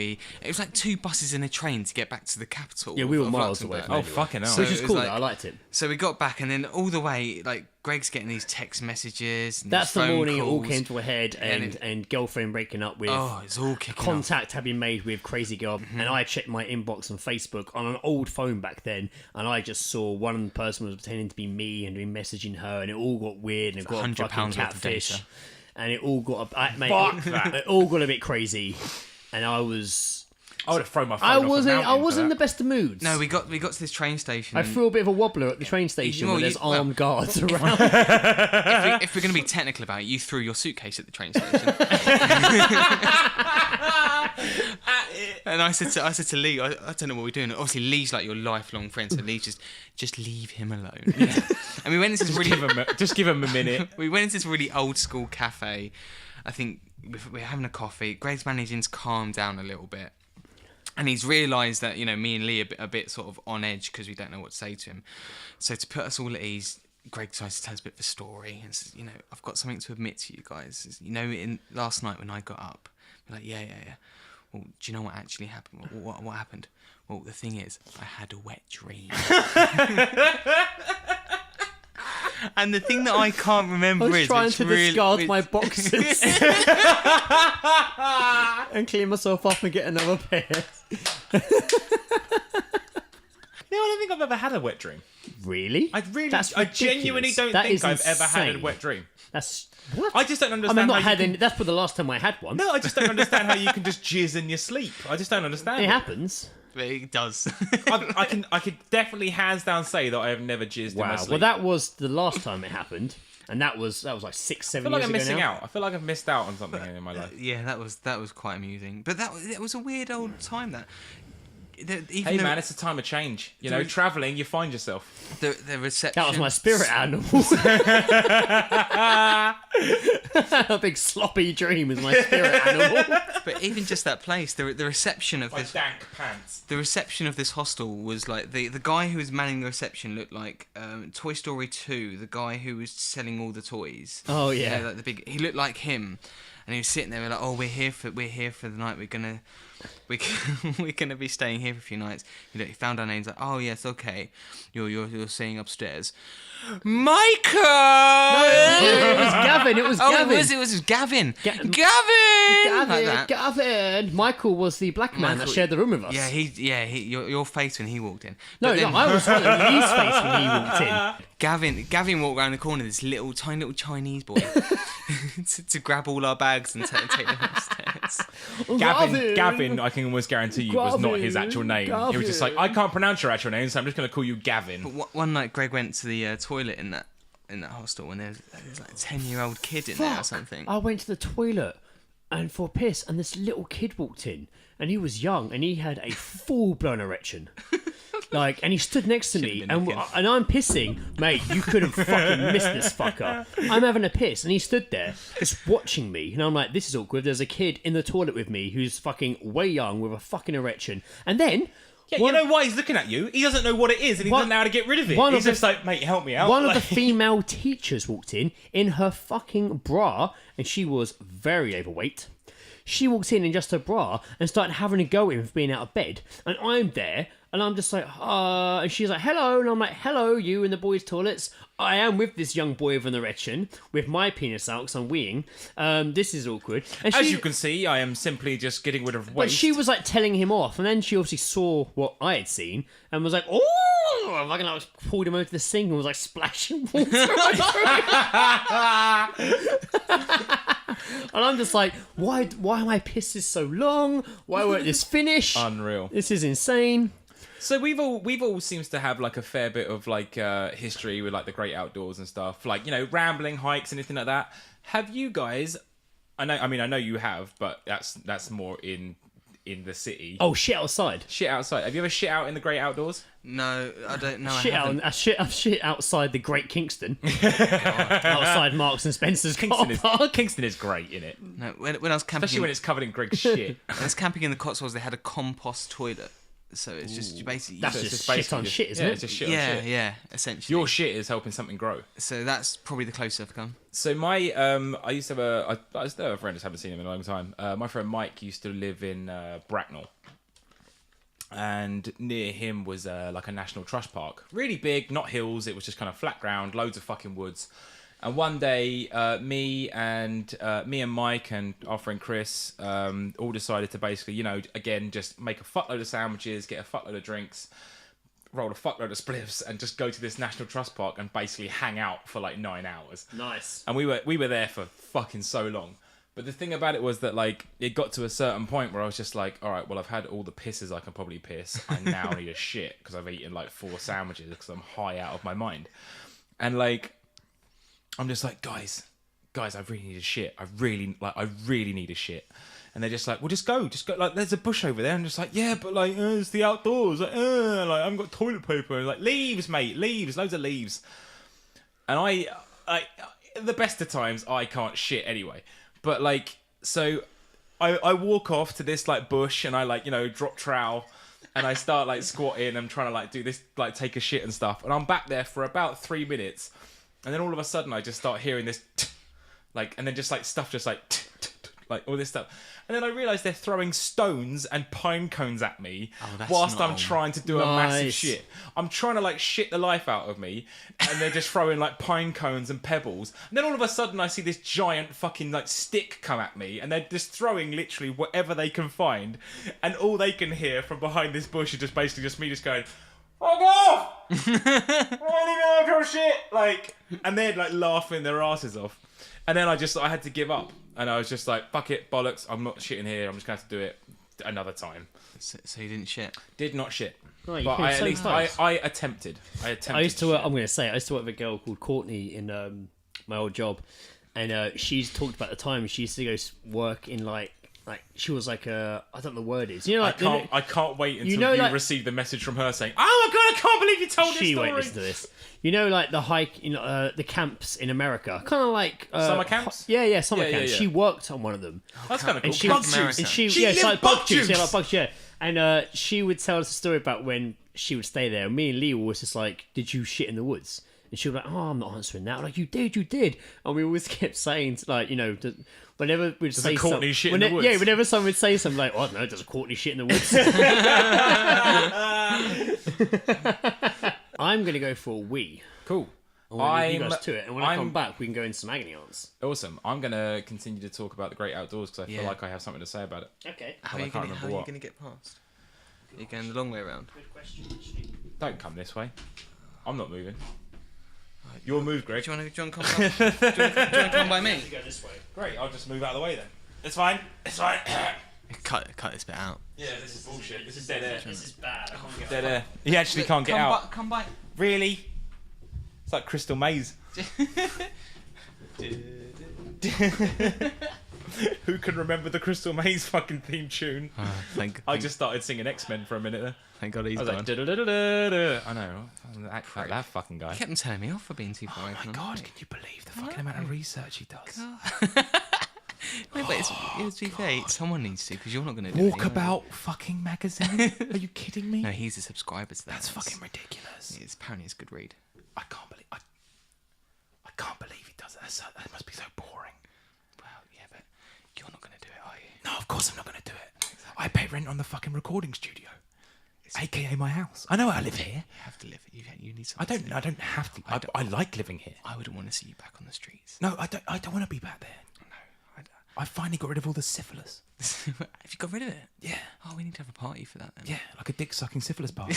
was like 2 buses and a train to get back to the capital. Yeah, we were of miles away Luxembourg. from Oh, fucking hell. So Which it is was cool, like- though. I liked it. So we got back, and then all the way, like Greg's getting these text messages. And That's these the phone morning it all calls. came to a head, And and girlfriend breaking up with. Oh, it's all kicking off. Contact had been made with crazy girl, Mm-hmm. and I checked my inbox on Facebook on an old phone back then, and I just saw one person was pretending to be me and been messaging her, and it all got weird and it got £100 fucking worth of catfish, data. and it all got mate, Fuck that. it all got a bit crazy, and I would have thrown my phone off a wasn't mountain in the for best of moods. No, we got to this train station. I and threw a bit of a wobbler at the train station Well, where there's well- armed guards around. if we're going to be technical about it, you threw your suitcase at the train station. And I said to Lee, I don't know what we're doing. Obviously, Lee's like your lifelong friend, so Lee just leave him alone. And we went into this just give him a minute. we went into this really old school cafe. I think we're having a coffee. Greg's managing to calm down a little bit. And he's realised that, me and Lee are a bit sort of on edge because we don't know what to say to him. So to put us all at ease, Greg tries to tell us a bit of a story. And says, I've got something to admit to you guys. In last night when I got up, we're like, yeah. Well, do you know what actually happened? What happened? Well, the thing is, I had a wet dream. And the thing that I can't remember I was is trying which to really- discard which- my boxes and clean myself up and get another pair. I don't think I've ever had a wet dream. Really? I Ridiculous. genuinely don't That think is I've ever had a insane. wet dream. That's what? I just don't I understand. mean, I've not how had you any. That's for the last time I had one. No, I just don't understand how you can just jizz in your sleep. I just don't understand. It happens. It does. I can definitely hands down say that I have never jizzed in my Wow. sleep. Well, that was the last time it happened, and that was like 6-7 I feel like years I'm ago missing now. out. I feel like I've missed out on something in my life. Yeah, that was quite amusing. But it was a weird old time. That Hey man, it's a time of change. You know, travelling, you find yourself. The reception. That was my spirit animal. A big sloppy dream is my spirit animal. But even just that place, the reception of My this. dank pants. The reception of this hostel was like the guy who was manning the reception looked like Toy Story 2, the guy who was selling all the toys. Oh yeah. You know, like the big. He looked like him, and he was sitting there like, "Oh, we're here for the night. We're gonna be staying here for a few nights." You know, he found our names like, "Oh yes, okay, you're staying upstairs." Michael. It was Gavin. It was Gavin. It was Gavin. Gavin. Like that. Gavin. Michael was the black man that Michael- shared the room with us. Yeah, your face when he walked in. No, But then- I was on Lee's face when he walked in. Gavin walked around the corner, this tiny little Chinese boy, to grab all our bags and take them upstairs. Gavin, I can almost guarantee you, was not his actual name. He was just like, I can't pronounce your actual name, so I'm just going to call you Gavin. But one night, Greg went to the toilet in that hostel, and there was like a 10-year-old kid in there or something. I went to the toilet and for a piss, and this little kid walked in, and he was young, and he had a full-blown erection. Like, and he stood next to me, been and looking. I'm pissing. Mate, you couldn't fucking miss this fucker. I'm having a piss, and he stood there, just watching me, and I'm like, this is awkward. There's a kid in the toilet with me who's fucking way young with a fucking erection. And then... Yeah, you know why he's looking at you? He doesn't know what it is, and he doesn't know how to get rid of it. He's just like, mate, help me out. One of Like- the female teachers walked in her fucking bra, and she was very overweight. She walked in just her bra and started having a go at him for being out of bed. And I'm there, and I'm just like, and she's like, hello. And I'm like, hello, you in the boys' toilets. I am with this young boy with an erection, with my penis out because I'm weeing. This is awkward. And As you can see, I am simply just getting rid of but waste. she was like telling him off, and then she obviously saw what I had seen and was like, "Oh!" I fucking like pulled him over to the sink and was like splashing water. And I'm just like, why are my pisses so long? Why won't this finish? Unreal. This is insane. So we've all seems to have like a fair bit of like history with like the great outdoors and stuff, like, you know, rambling, hikes, anything like that. Have you guys? I know you have, but that's more in the city. Oh, shit outside. Shit outside. Have you ever shit out in the great outdoors? No, I don't know. Shit I haven't. I've shit outside the Great Kingston. Outside Marks and Spencer's car park. Kingston is great in it, No, when I was camping, especially when it's covered in Greg's shit. when I was camping in the Cotswolds, they had a compost toilet, so it's just basically That's So it's just basically shit on shit, isn't yeah, it? it's just shit on yeah, shit. yeah, essentially. Your shit is helping something grow. So that's probably the closest I've come. So my I used to have I still have a friend, just haven't seen him in a long time. My friend Mike used to live in Bracknell, and near him was like a national trust park, really big, not hills. It was just kind of flat ground, loads of fucking woods. And one day, me and Mike and our friend Chris all decided to basically, you know, again, just make a fuckload of sandwiches, get a fuckload of drinks, roll a fuckload of spliffs, and just go to this National Trust Park and basically hang out for like 9 hours. Nice. And we were there for fucking so long. But the thing about it was that, like, it got to a certain point where I was just like, all right, well, I've had all the pisses I can probably piss. I now need a shit because I've eaten like 4 sandwiches because I'm high out of my mind. And like, I'm just like, guys, I really need a shit. I really need a shit. And they're just like, well, just go. Like, there's a bush over there. I'm just like, yeah, but like, it's the outdoors. Like, I haven't got toilet paper. And like, leaves, mate, leaves, loads of leaves. And I, the best of times, I can't shit anyway. But like, so I walk off to this like bush and I like, you know, drop trowel. And I start like squatting. I'm trying to like do this, like take a shit and stuff. And I'm back there for about 3 minutes. And then all of a sudden I just start hearing this, like, and then just like stuff just like, like all this stuff. And then I realise they're throwing stones and pine cones at me whilst I'm trying to do a massive shit. I'm trying to like shit the life out of me. And they're just throwing like pine cones and pebbles. And then all of a sudden I see this giant fucking like stick come at me. And they're just throwing literally whatever they can find. And all they can hear from behind this bush is just basically just me just going, fuck off! I don't shit! Like, and they're like laughing their asses off. And then I had to give up. And I was just like, fuck it, bollocks, I'm not shitting here, I'm just going to have to do it another time. So you didn't shit? Did not shit. Oh, you but came I at so least, close. I attempted. I I used to work, shit. I'm going to say, I used to work with a girl called Courtney in my old job. And she's talked about the time she used to go work in like, like she was like I don't know the word is. You know, like I can't wait until know, you like- receive the message from her saying, "Oh my god, I can't believe you told this she story." won't listen to this. You know, like the hike, the camps in America, kind of like Summer camps? Yeah, summer Yeah, camps. yeah. She worked on one of them. That's kind of cool. And she, Bug Camp juice. and she She yeah, it's lived like bug bug juice. juice. Yeah, like bugs. Yeah, and she would tell us a story about when she would stay there. And me and Lee were always just like, "Did you shit in the woods?" And she was like, "Oh, I'm not answering that." I'm like, you did. And we always kept saying, like, whenever we'd say a Courtney something, shit in the woods? yeah, whenever someone would say something like, "Oh no, does a Courtney shit in the woods?" I'm gonna go for a wee. Cool. I want to leave you guys to it, and when I come back, we can go into some agony aunts. Awesome. I'm going to continue to talk about the great outdoors because I feel Yeah. like I have something to say about it. Okay. How I are you can't going remember what. to get past? Are you going the long way around? Good question, actually. Don't come this way. I'm not moving. You'll move, Greg. Do you want to come by? do you want to come by me? Go this way. Great, I'll just move out of the way then. It's fine. It's fine. Cut this bit out. Yeah, this is bullshit. This is dead air. This is bad. I can't get Dead air. You actually can't get out. Come by. Really? It's like Crystal Maze. Who can remember the Crystal Maze fucking theme tune? I just started singing X-Men for a minute there. Thank God he's I was gone. like, da-da-da-da-da. I know. Act like that fucking guy. Kept him telling me off for being too far away Oh from my god, him. can you believe the fucking amount of research he does? No, but to be fair, someone needs to, because you're not going to do it. anyway. Walkabout fucking magazine? Are you kidding me? No, he's a subscriber to that. That's fucking ridiculous. Apparently it's a good read. I can't believe I can't believe he does that. That must be so boring. Well, yeah, but you're not going to do it, are you? No, of course I'm not going to do it. I pay rent on the fucking recording studio, aka my house. I know I live here. You have to live it. You need I something. don't have to. I like living here. I wouldn't want to see you back on the streets. No, I don't want to be back there. No. I finally got rid of all the syphilis. Have you got rid of it? Yeah, Oh, we need to have a party for that then. yeah, like a dick sucking syphilis party.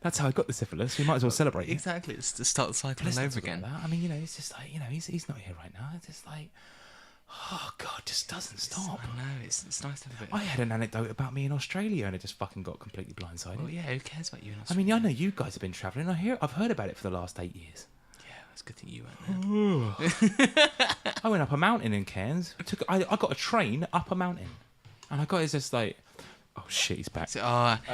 That's how I got the syphilis. We might as well celebrate it. Exactly. It's to start the cycle Let's all not over talk about again. that. I mean, it's just like, he's not here right now. It's just like, oh god, just doesn't stop. I know. It's nice to have a bit. I had an anecdote about me in Australia, and it just fucking got completely blindsided. Well, yeah. Who cares about you in I Australia? mean, I know you guys have been travelling. I've heard about it for the last 8 years. Yeah, it's a good thing you weren't there. I went up a mountain in Cairns. I got a train up a mountain, and I got it's just like, oh shit, he's back. So,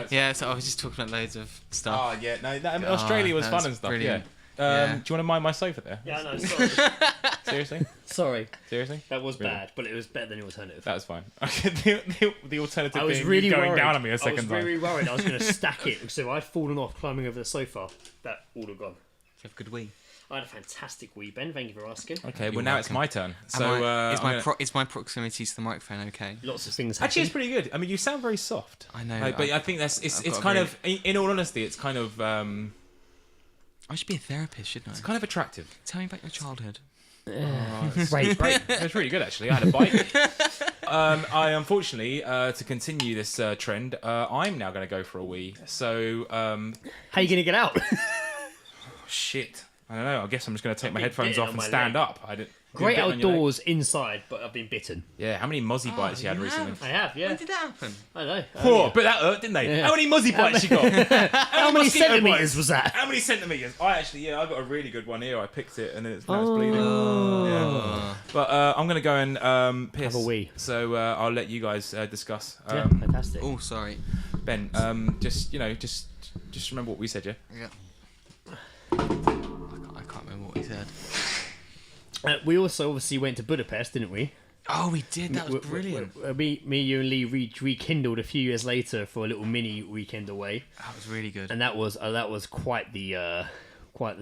yeah. So I was just talking about loads of stuff. Oh yeah, no, Australia was that fun was and stuff. brilliant. Yeah. Yeah. Do you want to mind my sofa there? Yeah, no, sorry. Seriously? Sorry. Seriously? That was Really? bad, but it was better than the alternative. That was fine. the alternative I was being really you going worried. down on me a I second was time. really worried I was going to stack it, so I'd fallen off climbing over the sofa. That all have gone. You have a good wee. I had a fantastic wee, Ben. Thank you for asking. Okay, You're well now it's welcome. my turn. So Is my proximity to the microphone okay? Lots of things actually, it's happened. pretty good. I mean, you sound very soft. I know. But I think it's got a kind very- of, in all honesty, it's kind of I should be a therapist, shouldn't I? it's kind of attractive. Tell me about your childhood. Great. Great. It was really good, actually. I had a bike. I unfortunately, to continue this trend, I'm now going to go for a wee. So, How you going to get out? shit. I don't know. I guess I'm just going to take my been headphones bitten off on and my stand leg. up. I didn't. Great bit on your leg? outdoors inside, but I've been bitten. Yeah. How many mozzie bites you had you recently? have? I have, yeah. When did that happen? I know. Oh, but that hurt, didn't they? Yeah. How many mozzie bites you got? How many mosquito centimetres bites? was that? How many centimeters? I got a really good one here. I picked it and it's now it's bleeding. Yeah. But I'm gonna go and piss. Have a wee. So I'll let you guys discuss. Yeah, fantastic. Oh, sorry. Ben, just remember what we said, yeah. Yeah. I can't remember what he said. We also obviously went to Budapest, didn't we? Oh, we did. That was We- brilliant. Me, you, and Lee rekindled a few years later for a little mini weekend away, That was really good. and that was quite the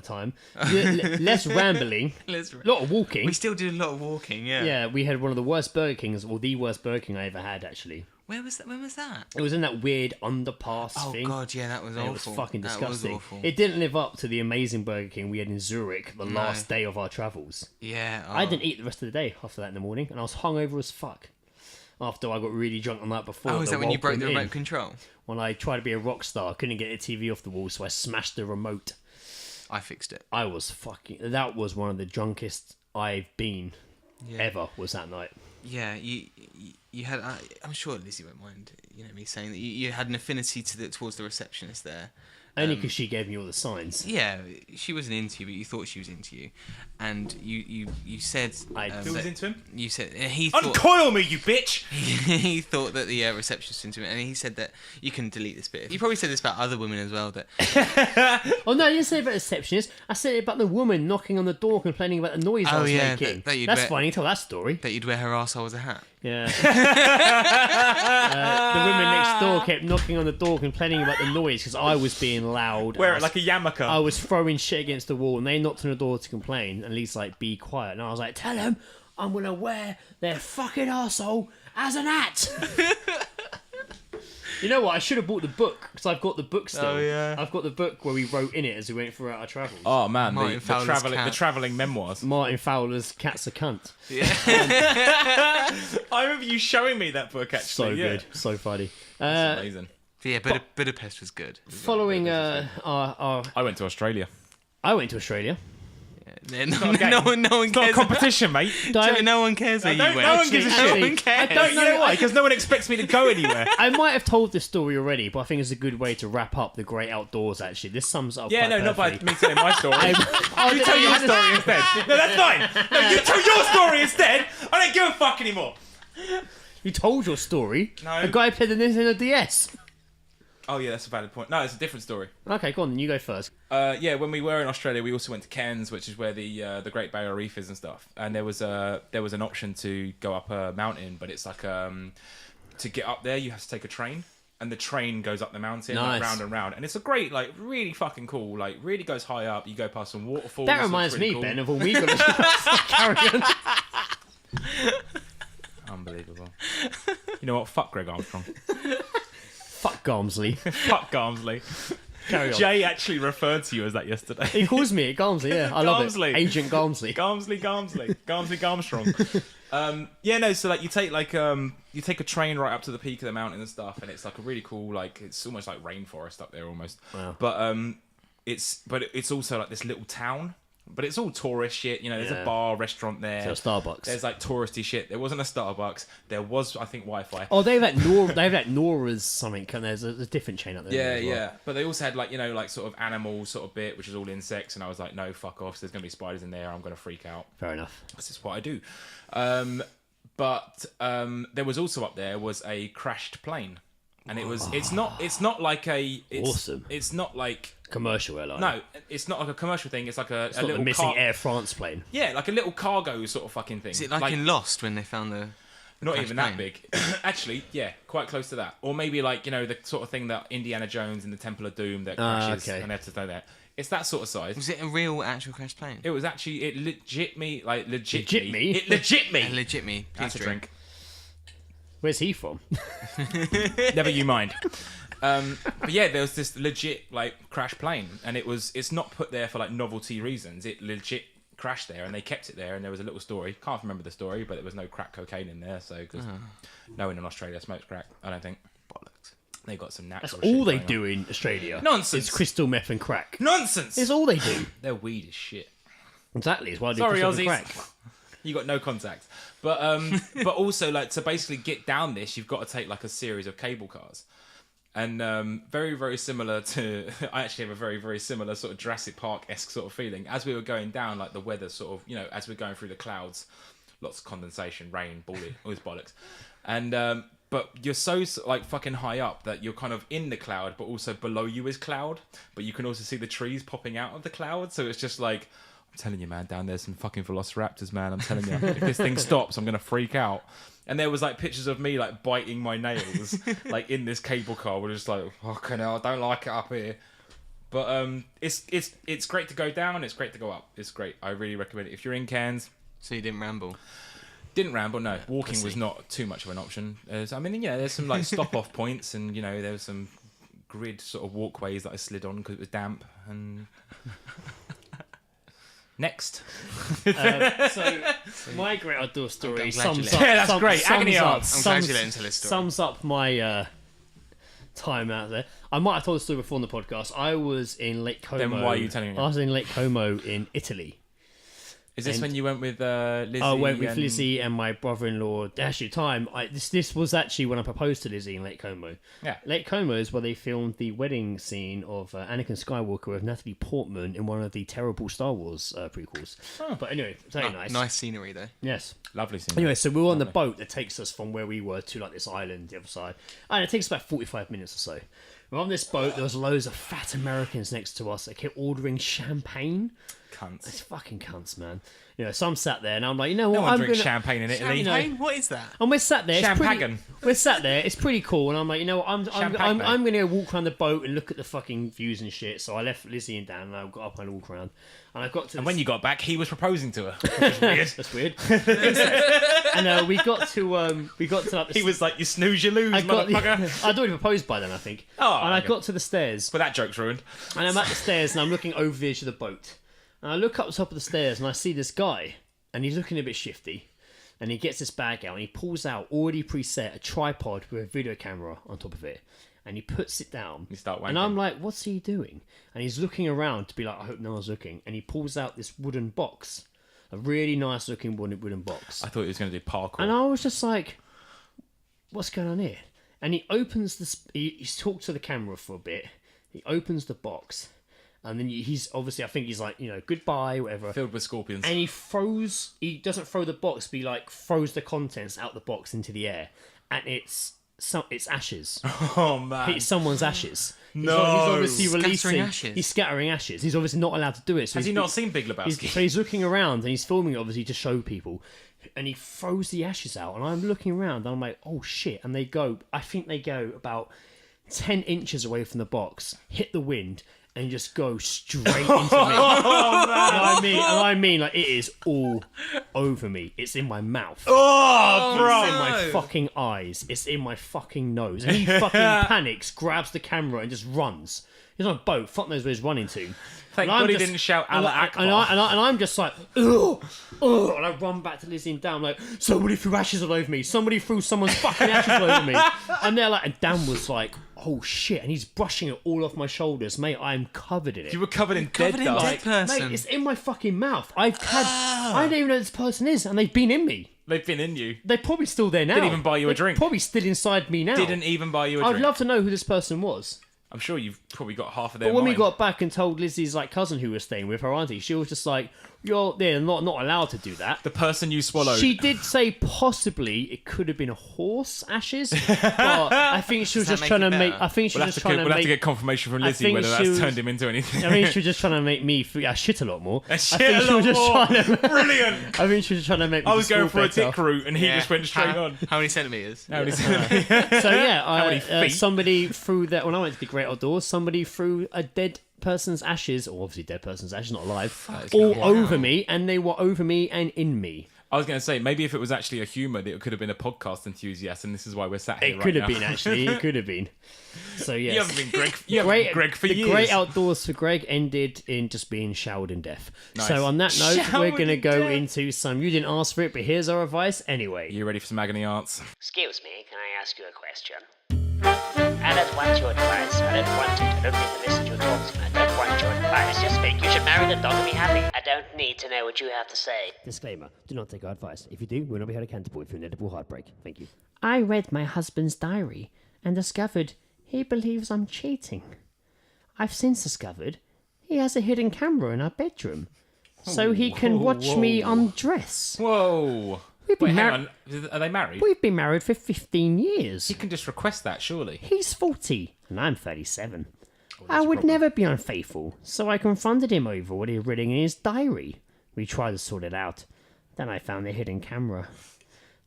time. Less rambling, a lot of walking. We still did a lot of walking. Yeah. Yeah, we had one of the worst Burger Kings, or the worst Burger King I ever had, actually. Where was that? When was that? It was in that weird underpass Oh thing. God, yeah, that was And awful. it was fucking That was disgusting. awful. It didn't live up to the amazing Burger King we had in Zurich the last day of our travels. Yeah. I didn't eat the rest of the day after that in the morning, and I was hungover as fuck. After I got really drunk the night before. Oh, is the that when you broke the welcome in, remote control? When I tried to be a rock star, I couldn't get the TV off the wall, so I smashed the remote. I fixed it. I was fucking. That was one of the drunkest I've been Yeah. ever. Was that night? Yeah, you had. I'm sure Lizzie won't mind. Me saying that you had an affinity towards the receptionist there, Only because she gave me all the signs. Yeah, she wasn't into you, but you thought she was into you, and you said Who was into him? You said he thought Uncoil me, you bitch! he thought that the receptionist was into him, and he said that you can delete this bit. You probably said this about other women as well. That Oh no, I didn't say about the receptionist. I said about the woman knocking on the door, complaining about the noise I was making. That's funny. Tell that story. That you'd wear her arsehole as a hat. Yeah. The women next door kept knocking on the door, complaining about the noise because I was being loud. Wear it like a yarmulke. I was throwing shit against the wall, and they knocked on the door to complain. And Lee's like, "Be quiet." And I was like, "Tell them I'm gonna wear their fucking arsehole as an hat." You know what? I should have bought the book because I've got the book still. Oh, yeah. I've got the book where we wrote in it as we went throughout our travels. Oh man, Martin Fowler's the travelling memoirs. Martin Fowler's Cat's a Cunt. I remember you showing me that book actually. So yeah. good, so funny. That's amazing. But yeah, Budapest was good. Following our I went to Australia. I went to Australia. Yeah, not a game. no one It's not a cares. competition, mate. No one cares where you went. No one gives a Actually, shit. No one cares. I don't You know why? Because no one expects me to go anywhere. I might have told this story already, but I think it's a good way to wrap up the great outdoors. Actually, this sums up. Yeah, quite no, not by perfectly. me telling my story. Oh, You tell your story instead. No, that's fine. No, you tell your story instead. I don't give a fuck anymore. You told your story. No. A guy played the Nintendo DS. Oh yeah, that's a valid point. No, it's a different story. Okay, go on. You go first. Yeah, when we were in Australia, we also went to Cairns, which is where the Great Barrier Reef is and stuff. And there was an option to go up a mountain, but it's like to get up there you have to take a train, and the train goes up the mountain like, Nice. round and round, and it's a great, like, really fucking cool, like, really goes high up. You go past some waterfalls. That it's reminds really me, cool. Ben, of when we got to carry on. Unbelievable. You know what? Fuck Greg Armstrong. Fuck Garmsley. Fuck Garmsley. Carry on. Jay actually referred to you as that yesterday. He calls me Garmsley. Yeah, I love Garmsley. it. Agent Garmsley. Garmsley, Garmstrong. Yeah, no. So like, you take a train right up to the peak of the mountain and stuff, and it's like a really cool, like, it's almost like rainforest up there almost. Wow. But it's also like this little town. But it's all tourist shit, you know. There's Yeah. a bar, restaurant there. So Starbucks. There's like touristy shit. There wasn't a Starbucks. There was, I think, Wi-Fi. Oh, they have that Nora's something. And there's a different chain up there. Yeah, as well. yeah. But they also had like, you know, like sort of animal sort of bit, which is all insects. And I was like, no, fuck off. There's gonna be spiders in there. I'm gonna freak out. Fair enough. This is what I do. But there was also up there was a crashed plane, and it's not like Awesome. It's not like Commercial airline. no, it's not like a commercial thing. It's like a It's not little the missing car- Air France plane. Yeah, like a little cargo sort of fucking thing. Is it like in Lost when they found the not crashed even that plane? big. Actually, yeah, quite close to that. Or maybe like, you know, the sort of thing that Indiana Jones in the Temple of Doom that crashes okay. and they have to know that. It's that sort of size. Was it a real actual crash plane? It was actually it legit me. Legit me? It legit me. Legit me. That's a drink. Where's he from? Never you mind. But yeah, there was this legit like crash plane, and it's not put there for like novelty reasons. It legit crashed there, and they kept it there. And there was a little story. Can't remember the story, but there was no crack cocaine in there. So because no one in Australia smokes crack, I don't think. Bollocks. They got some natural. That's all shit they going do in Australia. Nonsense. It's crystal meth and crack. on. Nonsense. It's all they do. Their weed is shit. Exactly. It's why they do Sorry, crystal Aussies. and crack. You got no contact. But but also like to basically get down this, you've got to take like a series of cable cars. And very, very similar to... I actually have a very, very similar sort of Jurassic Park-esque sort of feeling. As we were going down, like the weather sort of... You know, as we're going through the clouds, lots of condensation, rain, all this bollocks. And... but you're so like fucking high up that you're kind of in the cloud, but also below you is cloud. But you can also see the trees popping out of the cloud. So it's just like... I'm telling you, man, down there's some fucking velociraptors, man. I'm telling you. If this thing stops, I'm going to freak out. And there was like pictures of me like biting my nails like in this cable car. We're just like, fucking hell, I don't like it up here. But it's great to go down. It's great to go up. It's great. I really recommend it. If you're in Cairns. So you didn't ramble? Didn't ramble, no. Walking was not too much of an option. I mean, yeah, there's some like stop-off points, and you know, there was some grid sort of walkways that I slid on because it was damp. And next. So my great outdoor story I'm glad you sums let- up. Yeah, that's great. Agony arts. I'm glad you let him tell his story. Sums up my time out there. I might have told the story before on the podcast. I was in Lake Como. Then why are you telling me? I was in Lake Como in Italy. Is this And- when you went with Lizzie? I went with and- Lizzie and my brother-in-law. Actually, this was actually when I proposed to Lizzie in Lake Como. Yeah. Lake Como is where they filmed the wedding scene of Anakin Skywalker with Natalie Portman in one of the terrible Star Wars prequels. But anyway, very nice. Nice scenery though. Yes. Lovely scene. Anyway, so we were on the boat that takes us from where we were to like this island the other side, and it takes about 45 minutes or so. We're on this boat. There was loads of fat Americans next to us. They kept ordering champagne. Cunts. It's fucking cunts, man. You know, so I'm sat there and I'm like, you know what? No one I'm drinks gonna. champagne in Italy. Champagne? What is that? And we're sat there. It's pretty, Champagne. we're sat there. It's pretty cool. And I'm like, you know what? I'm Champagne. going to walk around the boat and look at the fucking views and shit. So I left Lizzie and Dan and I got up and walked around. And I got to. And when you got back, he was proposing to her. Which is weird. That's weird. And we got to like. He was like, "You snooze, you lose, motherfucker." I'd already proposed by then, I think. Oh, and I okay. got to the stairs. But that joke's ruined. And I'm at the stairs and I'm looking over the edge of the boat. And I look up the top of the stairs and I see this guy. And he's looking a bit shifty. And he gets this bag out and he pulls out, already preset, a tripod with a video camera on top of it. And he puts it down. You start wanking. And I'm like, what's he doing? And he's looking around to be like, I hope no one's looking. And he pulls out this wooden box. A really nice looking wooden box. I thought he was going to do parkour. And I was just like, what's going on here? And he opens this. He's talked to the camera for a bit. He opens the box, and then he's obviously, I think he's like, goodbye, whatever. Filled with scorpions. And he throws. He doesn't throw the box, but he like throws the contents out the box into the air, and it's ashes. Oh man. It's someone's ashes. No. He's obviously Scattering releasing. ashes. He's scattering ashes. He's obviously not allowed to do it. So Has he's he not seen Big Lebowski? so he's looking around and he's filming it obviously to show people, and he throws the ashes out, and I'm looking around and I'm like, oh shit, and I think they go about 10 inches away from the box, hit the wind, and just go straight into me. I mean, like, it is all over me. It's in my mouth. Oh, bro. It's in my fucking eyes. It's in my fucking nose. And he fucking panics, grabs the camera, and just runs. He's on a boat. Fuck knows where he's running to. Thank And I'm God he just- didn't shout and Allah I- Akbar. and I'm just like, ugh, ugh, and I run back to Lizzie and Dan. I'm like, somebody threw ashes all over me. Somebody threw someone's fucking ashes all over me. And they're like, and Dan was like, oh shit, and he's brushing it all off my shoulders, mate. I'm covered in it. You were covered in Covered in dust. dead person. Mate, it's in my fucking mouth. I don't even know who this person is, and they've been in me. They've been in you. They're probably still there now. Didn't even buy you a They're drink. Probably still inside me now. Didn't even buy you a I'd drink. love to know who this person was. I'm sure you've probably got half of their But when we mind. got back and told Lizzie's like cousin who was staying with her auntie, she was just like, "You're not allowed to do that." The person you swallowed. She did say possibly it could have been a horse ashes, but I think she was Does just that trying to make it make. better? I think she We'll, was have just trying to we'll have to make. get confirmation from I Lizzie think whether she that's was- turned him into anything. I think she was just trying to make me shit a lot more. Shit I think a she was lot just more. trying to. Brilliant. I think she was just trying to make me. I was just going feel for a better. dick route and he Yeah. just went straight how, on. How many centimetres? How many centimeters? So yeah, many feet? somebody threw that when I went to the Great Outdoors. Somebody threw a dead person's ashes, or obviously dead person's ashes, not alive, all over me, and they were over me and in me. I was going to say, maybe if it was actually a humour, it could have been a podcast enthusiast, and this is why we're sat here It right could have now. been actually. It could have been. So yes. You haven't been Greg for the years. Great Outdoors for Greg ended in just being showered in death. Nice. So on that note, Showered we're going to in go death. into some. You didn't ask for it, but here's our advice anyway. You ready for some agony arts? Excuse me, can I ask you a question? I don't want your advice. I don't want it. I don't need to listen to your talks. I don't want your advice. Just think you should marry the dog and be happy. I don't need to know what you have to say. Disclaimer: do not take our advice. If you do, we'll not be held accountable for inevitable heartbreak. Thank you. I read my husband's diary and discovered he believes I'm cheating. I've since discovered he has a hidden camera in our bedroom, so he can watch me undress. Whoa. We've Wait, been hang married. on. Are they married? We've been married for 15 years. You can just request that, surely. He's 40 and I'm 37. I would never be unfaithful, so I confronted him over what he had written in his diary. We tried to sort it out. Then I found the hidden camera.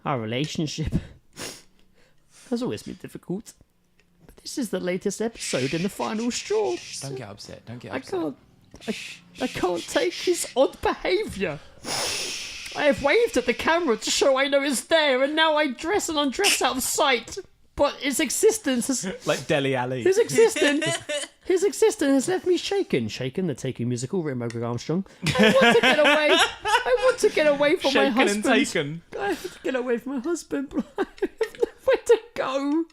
Our relationship has always been difficult. But this is the latest episode and the final straw. Don't get upset. Don't get I upset. can't. I can't take his odd behaviour. I have waved at the camera to show I know it's there, and now I dress and undress out of sight. But its existence has Like Deli Ali. his existence has left me shaken. Shaken, the taking musical, written by Greg Armstrong. I want to get away. I want to get away from my Shaken and husband. taken. I have to get away from my husband, but I have nowhere to go.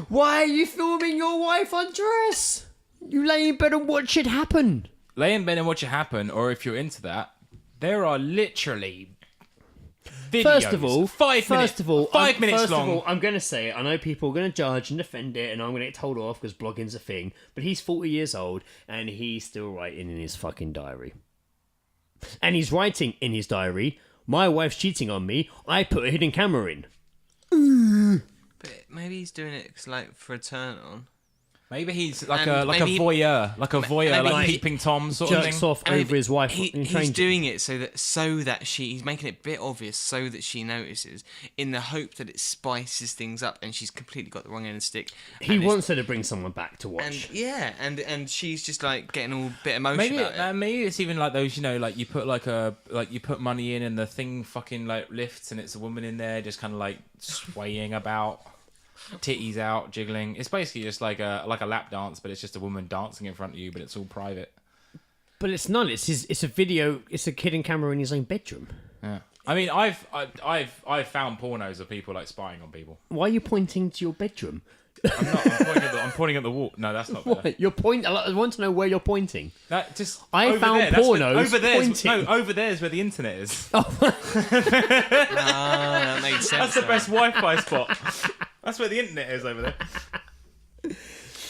Why are you filming your wife undress? You lay in bed and watch it happen. Lay in bed and watch it happen, or if you're into that, There are literally videos. First of all, 5 minutes long. I'm going to say it. I know people are going to judge and defend it, and I'm going to get told off because blogging's a thing. But he's 40 years old, and he's still writing in his fucking diary. And he's writing in his diary, my wife's cheating on me, I put a hidden camera in. But maybe he's doing it like for a turn on. Maybe he's like And a maybe- voyeur, maybe like he- peeping Tom sort of thing. Jerks off And over his wife. He's changing. doing it so that he's making it a bit obvious so that she notices, in the hope that it spices things up, and she's completely got the wrong end of the stick. He and wants her to bring someone back to watch. and yeah, and she's just like getting all a bit emotional about it. Maybe it's even like those, like you put money in and the thing fucking like lifts and it's a woman in there just kind of like swaying about, titties out, jiggling. It's basically just like a lap dance, but it's just a woman dancing in front of you, but it's all private. But it's not. It's a video. It's a kid in camera in his own bedroom. Yeah. I mean, I've found pornos of people like spying on people. Why are you pointing to your bedroom? I'm not. I'm pointing at the wall. No, that's not better. What? You're I want to know where you're pointing. That just. I over found there, that's where- pornos over there's pointing. no over there's where the internet is. That makes sense. That's the now. best Wi-Fi spot. That's where the internet is over there.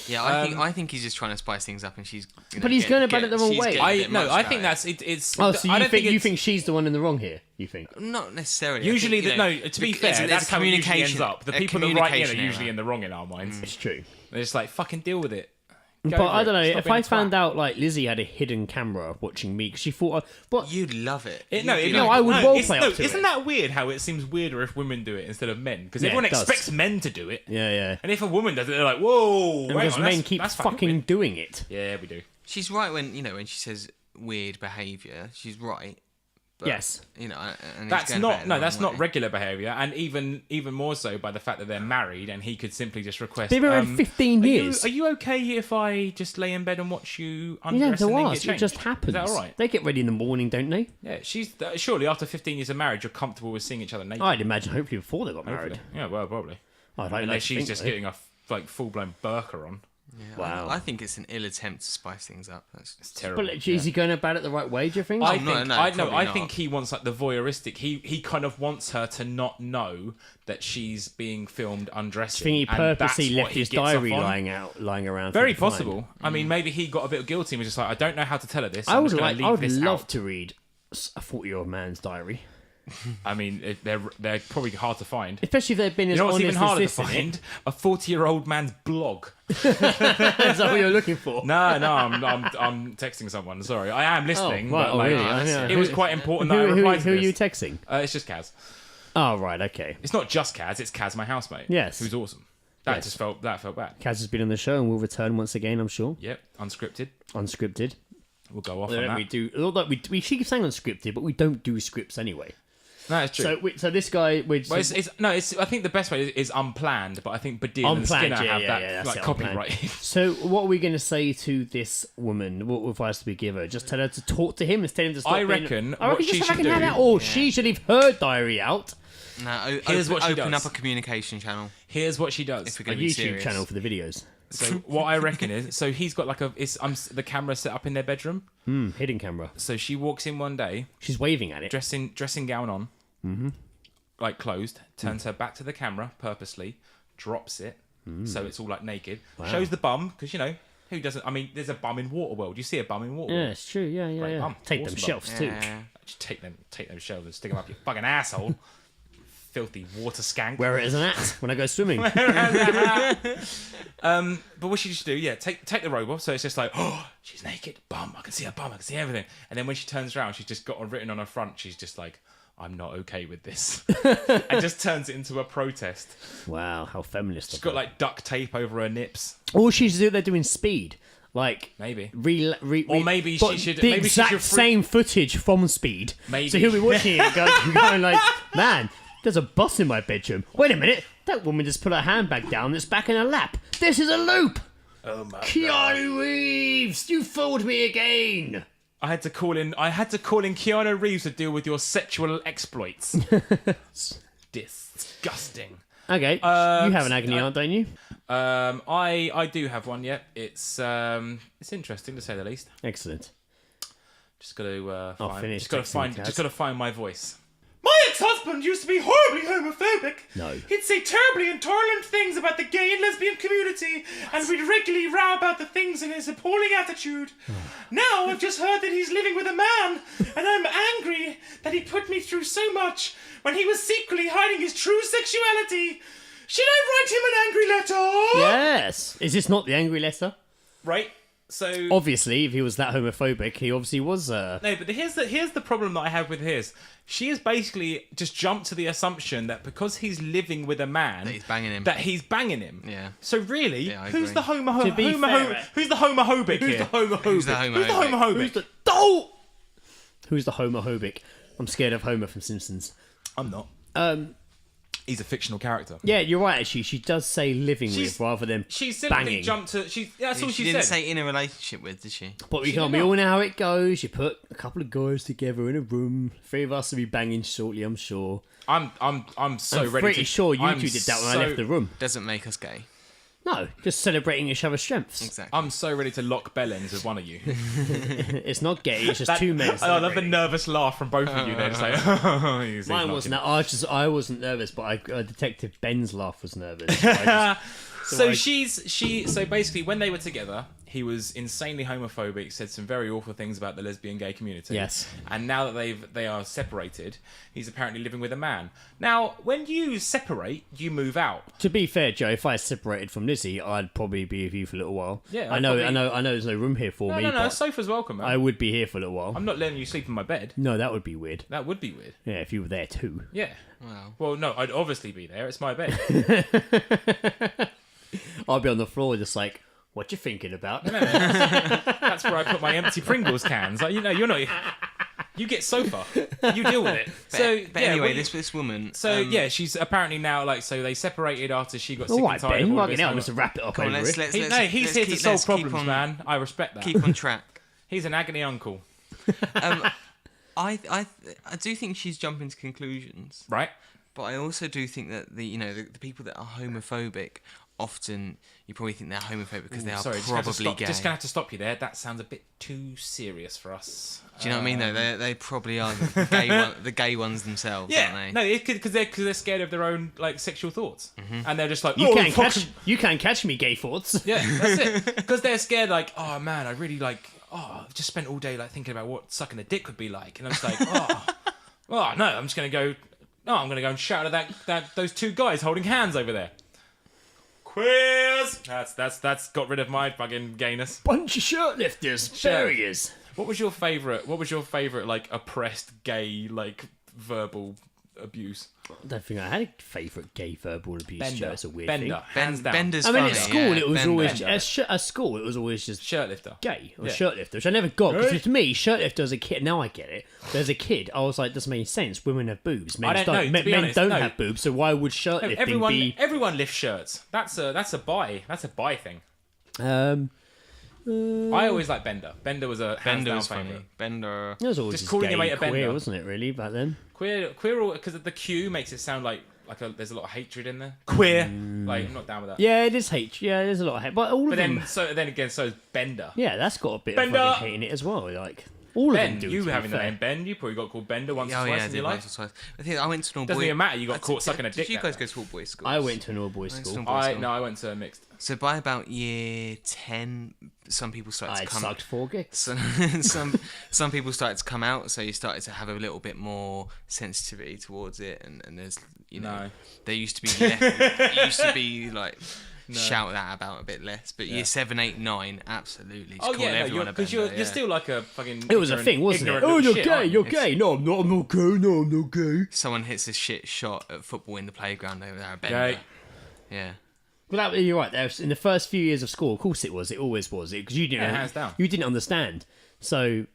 Yeah, I think he's just trying to spice things up, and she's. But he's going about it the wrong way. I think that's it. It's. Oh, so I you don't think you it's- think she's the one in the wrong here? You think? Not necessarily. Usually, I think, you know, to be because fair, it's that's how it usually ends up. The a people that write in are communication usually error. in the wrong in our minds. It's true. They're just like, fucking deal with it. Go But over I it. don't know. Stop If being I a found twat. out like Lizzie had a hidden camera watching me because she thought, what? You'd love it. I would roleplay up to Isn't it. that weird how it seems weirder if women do it instead of men? Because Yeah, everyone it does. expects men to do it. Yeah. And if a woman does it, they're like, whoa, And wait because on, men that's- keep that's fucking weird. doing it. Yeah, we do. She's right when she says weird behaviour. She's right. But, Yes. and he's That's going about it the that's wrong not way. regular behaviour, and even more so by the fact that they're married, and he could simply just request. They've been married 15 years. Are you okay if I just lay in bed and watch you You undress don't have to and then ask. get It just changed? happens. Is that all right? They get ready in the morning, don't they? Yeah, she's surely after 15 years of marriage, you're comfortable with seeing each other naked. I'd imagine. Hopefully, before they got married. Hopefully. Yeah, well, probably. I'd like Unless to she's think just so. getting a full blown burqa on. Yeah, Wow. I think it's an ill attempt to spice things up. That's It's terrible. But is he going about it the right way? Do you think? I no, think no, I probably think not. he wants like the voyeuristic. He kind of wants her to not know that she's being filmed undressing. I think he and purposely that's what left he his gets off diary on. lying around. Very for the time. possible. I mean, maybe he got a bit guilty and was just like, I don't know how to tell her this. So I I'm would just gonna like. leave I would this love out. to read a 40-year-old man's diary, I mean, they're probably hard to find. especially if they've been You as know what's honest even harder to as this. find? A 40-year-old man's blog. Is that what you're looking for? No, I'm texting someone. Sorry, I am listening. right. but, Oh, like, really? Oh, yeah. It was quite important that I Who replied to are this. you texting? It's just Kaz. Oh, right. Okay. It's not just Kaz. It's Kaz, my housemate. Yes. who's awesome. That Yes. just felt bad. Kaz has been on the show and will return once again. I'm sure. Yep, unscripted. Unscripted. We'll go off Although on that. we do. Although we keep saying unscripted, but we don't do scripts anyway. No, it's true. So this guy. Well, it's. I think the best way is unplanned, but I think Badil and Unplanned, Skinner have that that's like it, unplanned. copyright. So what are we going to say to this woman? What advice do we give her? Just tell her to talk to him instead of to stop I being- reckon I what reckon she just should fucking have do- that, or she should leave her diary out. No, Here's what she open does. up a communication channel Here's what she does. if we're A going to be YouTube serious. channel for the videos. So what I reckon is, so he's got like the camera set up in their bedroom. Hidden camera. So she walks in one day, She's waving at it. dressing gown on, like closed, turns her back to the camera purposely, drops it, so it's all like naked, shows the bum because who doesn't? I mean, there's a bum in Waterworld. You see a bum in Waterworld. Yeah, it's true. Yeah. Great bum. Take them Awesome shelves too. Yeah. Just take them shelves and stick them up your fucking asshole. Filthy water skank. Wear it as an axe when I go swimming. But what she should do, take the robe off. So it's just like, oh, she's naked. Bum. I can see her bum. I can see everything. And then when she turns around, she's just got written on her front. She's just like, I'm not okay with this, and just turns it into a protest. Wow, how feminist. She's got like duct tape over her nips. All she should do, they're doing speed. Like Maybe. or maybe but she should- the maybe she exact should same footage from Speed. Maybe. So he'll be watching it going like, man, there's a bus in my bedroom. Wait a minute, that woman just put her handbag down. It's back in her lap. This is a loop. Oh my Keanu Reeves, you fooled me again. I had to call in Keanu Reeves to deal with your sexual exploits. Disgusting. Okay, you have an agony aunt, don't you? I do have one. Yeah, it's interesting to say the least. Excellent. Just got to finish just got to find my voice. My ex-husband used to be horribly homophobic. No. He'd say terribly intolerant things about the gay and lesbian community, and we'd regularly row about the things in his appalling attitude. Now I've just heard that he's living with a man, and I'm angry that he put me through so much when he was secretly hiding his true sexuality. Should I write him an angry letter? Yes. Is this not the angry letter? Right. So Obviously, if he was that homophobic, he obviously was. no, but here's the problem that I have with his. She has basically just jumped to the assumption that because he's living with a man, That he's banging him. That he's banging him. Yeah. So really, Yeah, I who's agree. the homophobic? To be fair, Who's the homophobic here? Who's the homophobic? Who's the Who's the homophobic? I'm scared of Homer from Simpsons. I'm not. He's a fictional character. Yeah, you're right. Actually, she does say living with rather than She simply banging. jumped to. That's all She she didn't said. say in a relationship with, did she? But we can't. We all know how it goes. You put a couple of guys together in a room. 3 of us will be banging shortly, I'm sure. I'm so I'm ready. pretty sure you I'm two did that when I so- left the room. Doesn't make us gay. No, just celebrating each other's strengths. Exactly. I'm so ready to lock bellends with one of you. It's not gay. It's just two men. I love the nervous laugh from both of you. They're just like, he's Mine not wasn't kidding. that. I wasn't nervous, but I detected Ben's laugh was nervous. So I just- So basically when they were together, he was insanely homophobic, said some very awful things about the lesbian gay community. Yes. And now that they are separated, he's apparently living with a man. Now, when you separate, you move out. To be fair, Joe, if I separated from Lizzie, I'd probably be with you for a little while. Yeah, I know. probably- I know. There's no room here for me. No, but sofa's welcome, man. I would be here for a little while. I'm not letting you sleep in my bed. No, that would be weird. That would be weird. Yeah, if you were there too. Yeah. Wow. Well, no, I'd obviously be there. It's my bed. I'd be on the floor just like, what you thinking about? That's where I put my empty Pringles cans. Like, you're not. You get sofa. You deal with it. But anyway, this woman. So she's apparently now like. So they separated after she got sick All right, and tired Ben. of all Fucking this. hell, just wrap it up Come on, over let's, it. let's, He's let's, here let's to keep- solve let's keep problems, on- man. I respect that. Keep on track. He's an agony uncle, I do think she's jumping to conclusions, right? but I also do think that the people that are homophobic often you probably think they're homophobic because they are probably gay. Just gonna have to stop you there. That sounds a bit too serious for us. Do you know what I mean? Though they probably are the gay ones themselves, Yeah, aren't no, they? because they're scared of their own like sexual thoughts, and they're just like, You oh, can't fuck. you can't catch me, gay thoughts. Yeah, that's it. Because they're scared, like, oh man, I really like, I've just spent all day like thinking about what sucking a dick would be like, and I'm just like, oh no, I'm gonna go and shout at those two guys holding hands over there. Queers. That's got rid of my fucking gayness. Bunch of shirtlifters. There he is. What was your favorite like oppressed gay like verbal abuse? I don't think I had a favourite gay verbal abuse. Joe. It's a weird thing. hands down. Bender's I mean, funny, at school it was Bender. always at school it was always just Shirtlifter. gay or Yeah. shirtlifter, which I never got because Hey. to me shirtlifter as a kid. Now I get it. But as a kid, I was like, doesn't make sense. Women have boobs. Men I don't know, to be men honest, don't no. have boobs. So why would shirtlifting be? Everyone lifts shirts. That's a buy thing. I always liked Bender. Bender was a hands Bender down was funny. favourite. Bender. It was always Just just calling gay, your mate a queer, bender. wasn't it? Really back then. Queer, because the Q makes it sound like there's a lot of hatred in there. Queer, like I'm not down with that. Yeah, it is hate. Yeah, there's a lot of hate, but all But of them. then again, so is Bender. Yeah, that's got a bit Bender! of fucking hate in it as well. Like all of them Ben, do. you to be having the fair. name Ben, you probably got called Bender once Oh or twice yeah, I in did your once life. or twice. I think I went to an all Doesn't boy. even matter, you got caught sucking a dick Did you that guys time. go to all boys schools? I went to an all boys I went to school. an all boys school. I went to a mixed. So by about year 10, some people started I to come. sucked 4 gigs. Some people started to come out, so you started to have a little bit more sensitivity towards it, and there's No. there used to be it used to be like shout that about a bit less, but year 7, 8, 9, absolutely. Just Oh call yeah, everyone a because bender, you're still like a fucking. It was a ignorant- thing, wasn't it? ignorant Oh, little you're shit, gay. aren't you? You're gay. No, I'm not. I'm not gay. No, I'm not gay. Someone hits a shit shot at football in the playground over there, a bender. Gay. Yeah. Well, you're right. There was, in the first few years of school, of course it was. It always was. Because you didn't. Yeah, hands down. You didn't understand. So,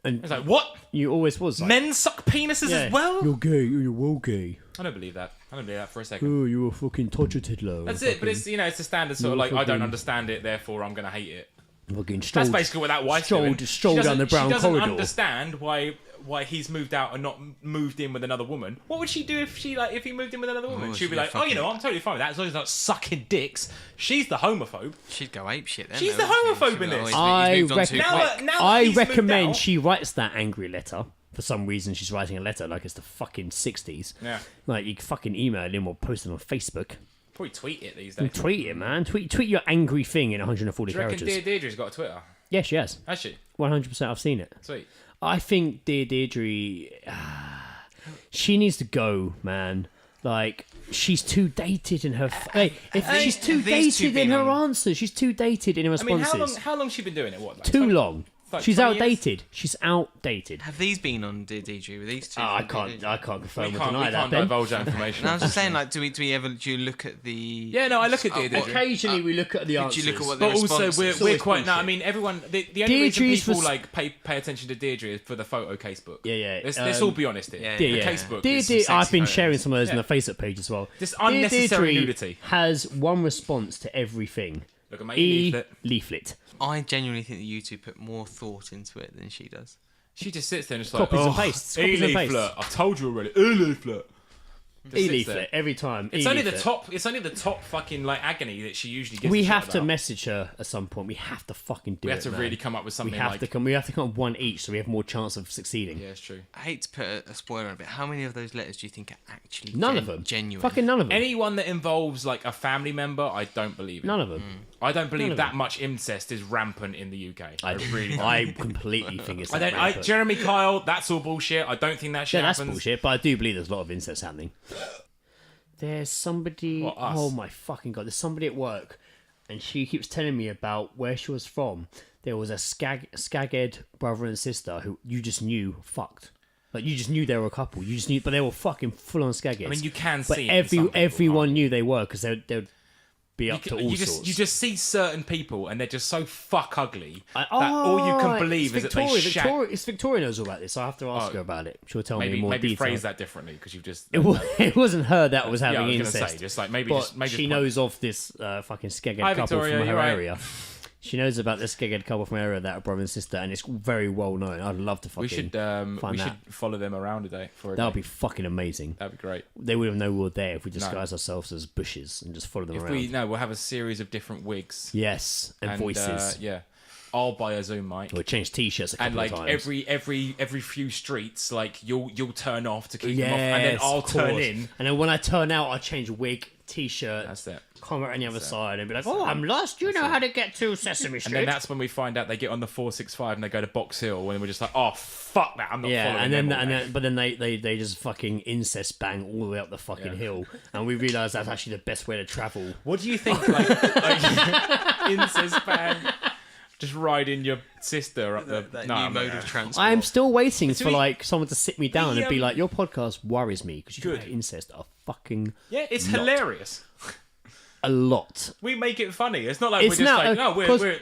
and It's like what? you always was. Like, Men suck penises as well? You're gay. You're well gay. I don't believe that. I don't believe that for a second. Oh, you're a fucking toucher tiddler. That's it, but it's it's a standard sort of You're like I don't fucking- understand it, therefore I'm gonna hate it. fucking That's basically what that wife's doing. strolled She down the brown she doesn't corridor. understand why why he's moved out and not moved in with another woman. What would she do if he moved in with another woman? She'd be like, oh, you know, I'm totally fine with that as long as he's not sucking dicks. She's the homophobe. She'd go ape shit then. She's though, the wouldn't she? homophobe in this. I recommend she writes that angry letter. For some reason, she's writing a letter like it's the fucking 60s. Yeah. Like, you can fucking email him or post it on Facebook. Probably tweet it these days. Tweet it, man. Tweet your angry thing in 140 Do you reckon characters. Deirdre's got a Twitter? Yeah, she has. Has she? 100%. I've seen it. Sweet. I think Deirdre, she needs to go, man. Like, she's too dated in her. She's too these two dated in been her on- answers. She's too dated in her I mean, responses. how long has she been doing it? What? Like Too 20 long. like She's 20 years? outdated. She's outdated. Have these been on Deirdre? Were these two? I from can't. Deirdre? I can't confirm We or can't deny that. Ben. divulge that information. No, I was just saying, like, do you look at the? Yeah, no, I look at Deirdre. Occasionally, we look at the Did answers. you look at what the But also, responses? we're quite. No, I bullshit. mean, everyone. The only reason Deirdre's people res- pay attention to Deirdre is for the photo casebook. Yeah. Let's all be honest here. yeah, The yeah. casebook. Deirdre, is some sexy I've been photos. sharing some of those Yeah. on the Facebook page as well. Just unnecessary Deirdre nudity. has one response to everything. Look at my leaflet. leaflet. I genuinely think that you two put more thought into it than she does. She just sits there and just like, Copies and pastes, copies and pastes. E-leaflet. I've told you already. E-leaflet. Just sits E-leaflet there. every time. It's only the E-leaflet. top. It's only the top fucking like agony that she usually gets. We a shit have to about. message her at some point. We have to fucking do it. We have to man. really come up with something We have like. to come. We have to come up with one each, so we have more chance of succeeding. Yeah, it's true. I hate to put a spoiler on it, but how many of those letters do you think are actually None of them. genuine? Fucking none of them. Anyone that involves like a family member, I don't believe in. None of them. I don't believe None of that them. much incest is rampant in the UK. I really don't. I completely think it's. rampant. Jeremy Kyle, that's all bullshit. I don't think that shit Yeah, that's happens. bullshit. But I do believe there's a lot of incest happening. There's somebody. What, us? Oh my fucking god! There's somebody at work, and she keeps telling me about where she was from. There was a skaghead brother and sister who you just knew fucked. Like you just knew they were a couple. You just knew, but they were fucking full on skagheads. I mean, you can but see it in some people, everyone can't knew they were because they'd be up to all you sorts. just see certain people and they're just so fuck ugly that all you can believe is that they shag. It's Victoria knows all about this. So I have to ask her about it. She'll tell me Maybe more maybe detail. phrase that differently because you've just. It wasn't her that was Yeah, having I was gonna incest. say, just like maybe but just maybe she just knows of this fucking skeghead Hi, couple Victoria, from her you're right. area. She knows about this skeghead couple from her area that are brother and sister, and it's very well known. I'd love to fucking. We should find should follow them around a day for a That would day. be fucking amazing. That'd be great. They wouldn't know we were there if we disguised ourselves as bushes and just follow them If around. we'll have a series of different wigs Yes, and voices. yeah, I'll buy a Zoom mic. We'll change t-shirts a couple And like of times. every few streets, like you'll turn off to keep them Yes, off, and then I'll of turn course. in. And then when I turn out, I'll change wig, t-shirt, That's it. comment on the other side, and be like, "Oh, I'm lost. You know how to get to Sesame Street." And then that's when we find out they get on the 465 and they go to Box Hill, and we're just like, oh fuck that, I'm not yeah, following and them then all day. but then they just fucking incest bang all the way up the fucking hill, and we realise that's actually the best way to travel. What do you think? Like incest bang, just riding your sister up the That no, new I'm not mode gonna- of transport. I'm still waiting for we- like someone to sit me down and be like, "Your podcast worries me because you Good. talk about incest a fucking Yeah, it's lot. hilarious. a lot." We make it funny. It's not like It's we're just now like, no, we're 'cause very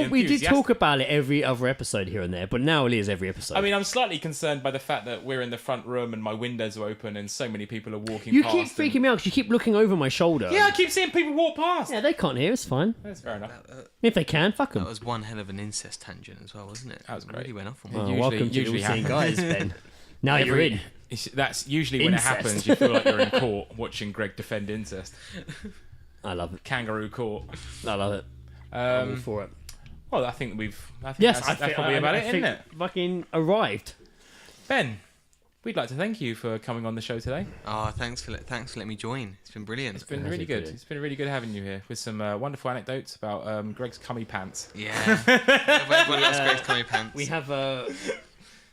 we did enthusiastic. talk about it every other episode here and there, but now it is every episode. I mean, I'm slightly concerned by the fact that we're in the front room and my windows are open and so many people are walking you past. keep freaking me out because you keep looking over my shoulder. Yeah, I keep seeing people walk past. Yeah, they can't hear. It's fine. That's fair enough. If they can, fuck them. That was one hell of an incest tangent as well, wasn't it? That was great. Really went off on Yeah, one. Oh, usually- welcome to usually the All Seeing happens. Guys, Ben. Now you're in. That's usually when Incest. it happens. You feel like you're in court watching Greg defend incest. I love it. Kangaroo court. I love it. I'm all for it. Well, I think we've. I think Yes, that's probably about it, isn't it? Fucking arrived. Ben, we'd like to thank you for coming on the show today. Oh, thanks for letting me join. It's been brilliant. It's been Has really it good. really? It's been really good having you here with some wonderful anecdotes about Greg's cummy pants. Yeah. Everyone loves Greg's Comedy Pants. We have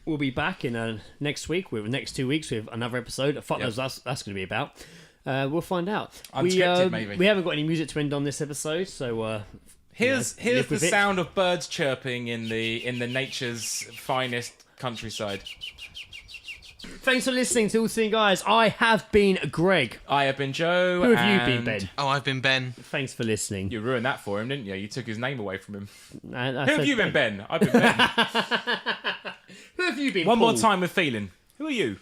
we'll be back in next week. With next 2 weeks with another episode. Fuck Yep. knows that's going to be about. We'll find out. Unscripted, maybe. We haven't got any music to end on this episode, so Here's live the with it. sound of birds chirping in the nature's finest countryside. thanks for listening to All Seeing Guys. I have been Greg. I have been Joe. Who have you been, and Ben? Oh, I've been Ben. Thanks for listening. You ruined that for him, didn't you? You took his name away from him. I Who said have you been, Ben? I've been Ben. Who have you been? One more Paul? time with feeling. Who are you?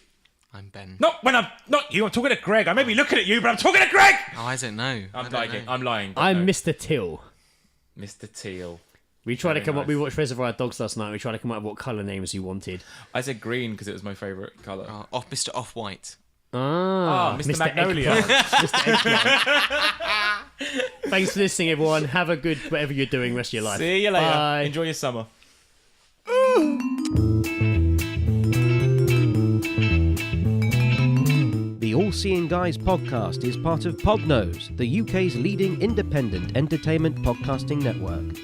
I'm Ben. Not when I'm not you. I'm talking to Greg. I may be looking at you, but I'm talking to Greg. Oh, I don't know. I'm lying. I'm lying. I'm No. Mr. Till. Mr. Teal. We tried to Very come up. nice. We watched Reservoir Dogs last night. We tried to come up with what colour names you wanted. I said green because it was my favourite colour. Mr. Off-White. Mr. Magnolia. Eggplant. Mr. Eggplant. Thanks for listening, everyone. Have a good whatever you're doing rest of your life. See you later. Bye. Enjoy your summer. The All Seeing Guys podcast is part of Podnose, the UK's leading independent entertainment podcasting network.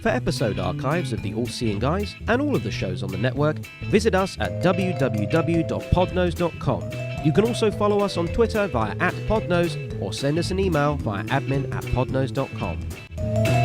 For episode archives of the All Seeing Guys and all of the shows on the network, visit us at www.podnose.com. You can also follow us on Twitter via @podnose or send us an email via admin@podnose.com.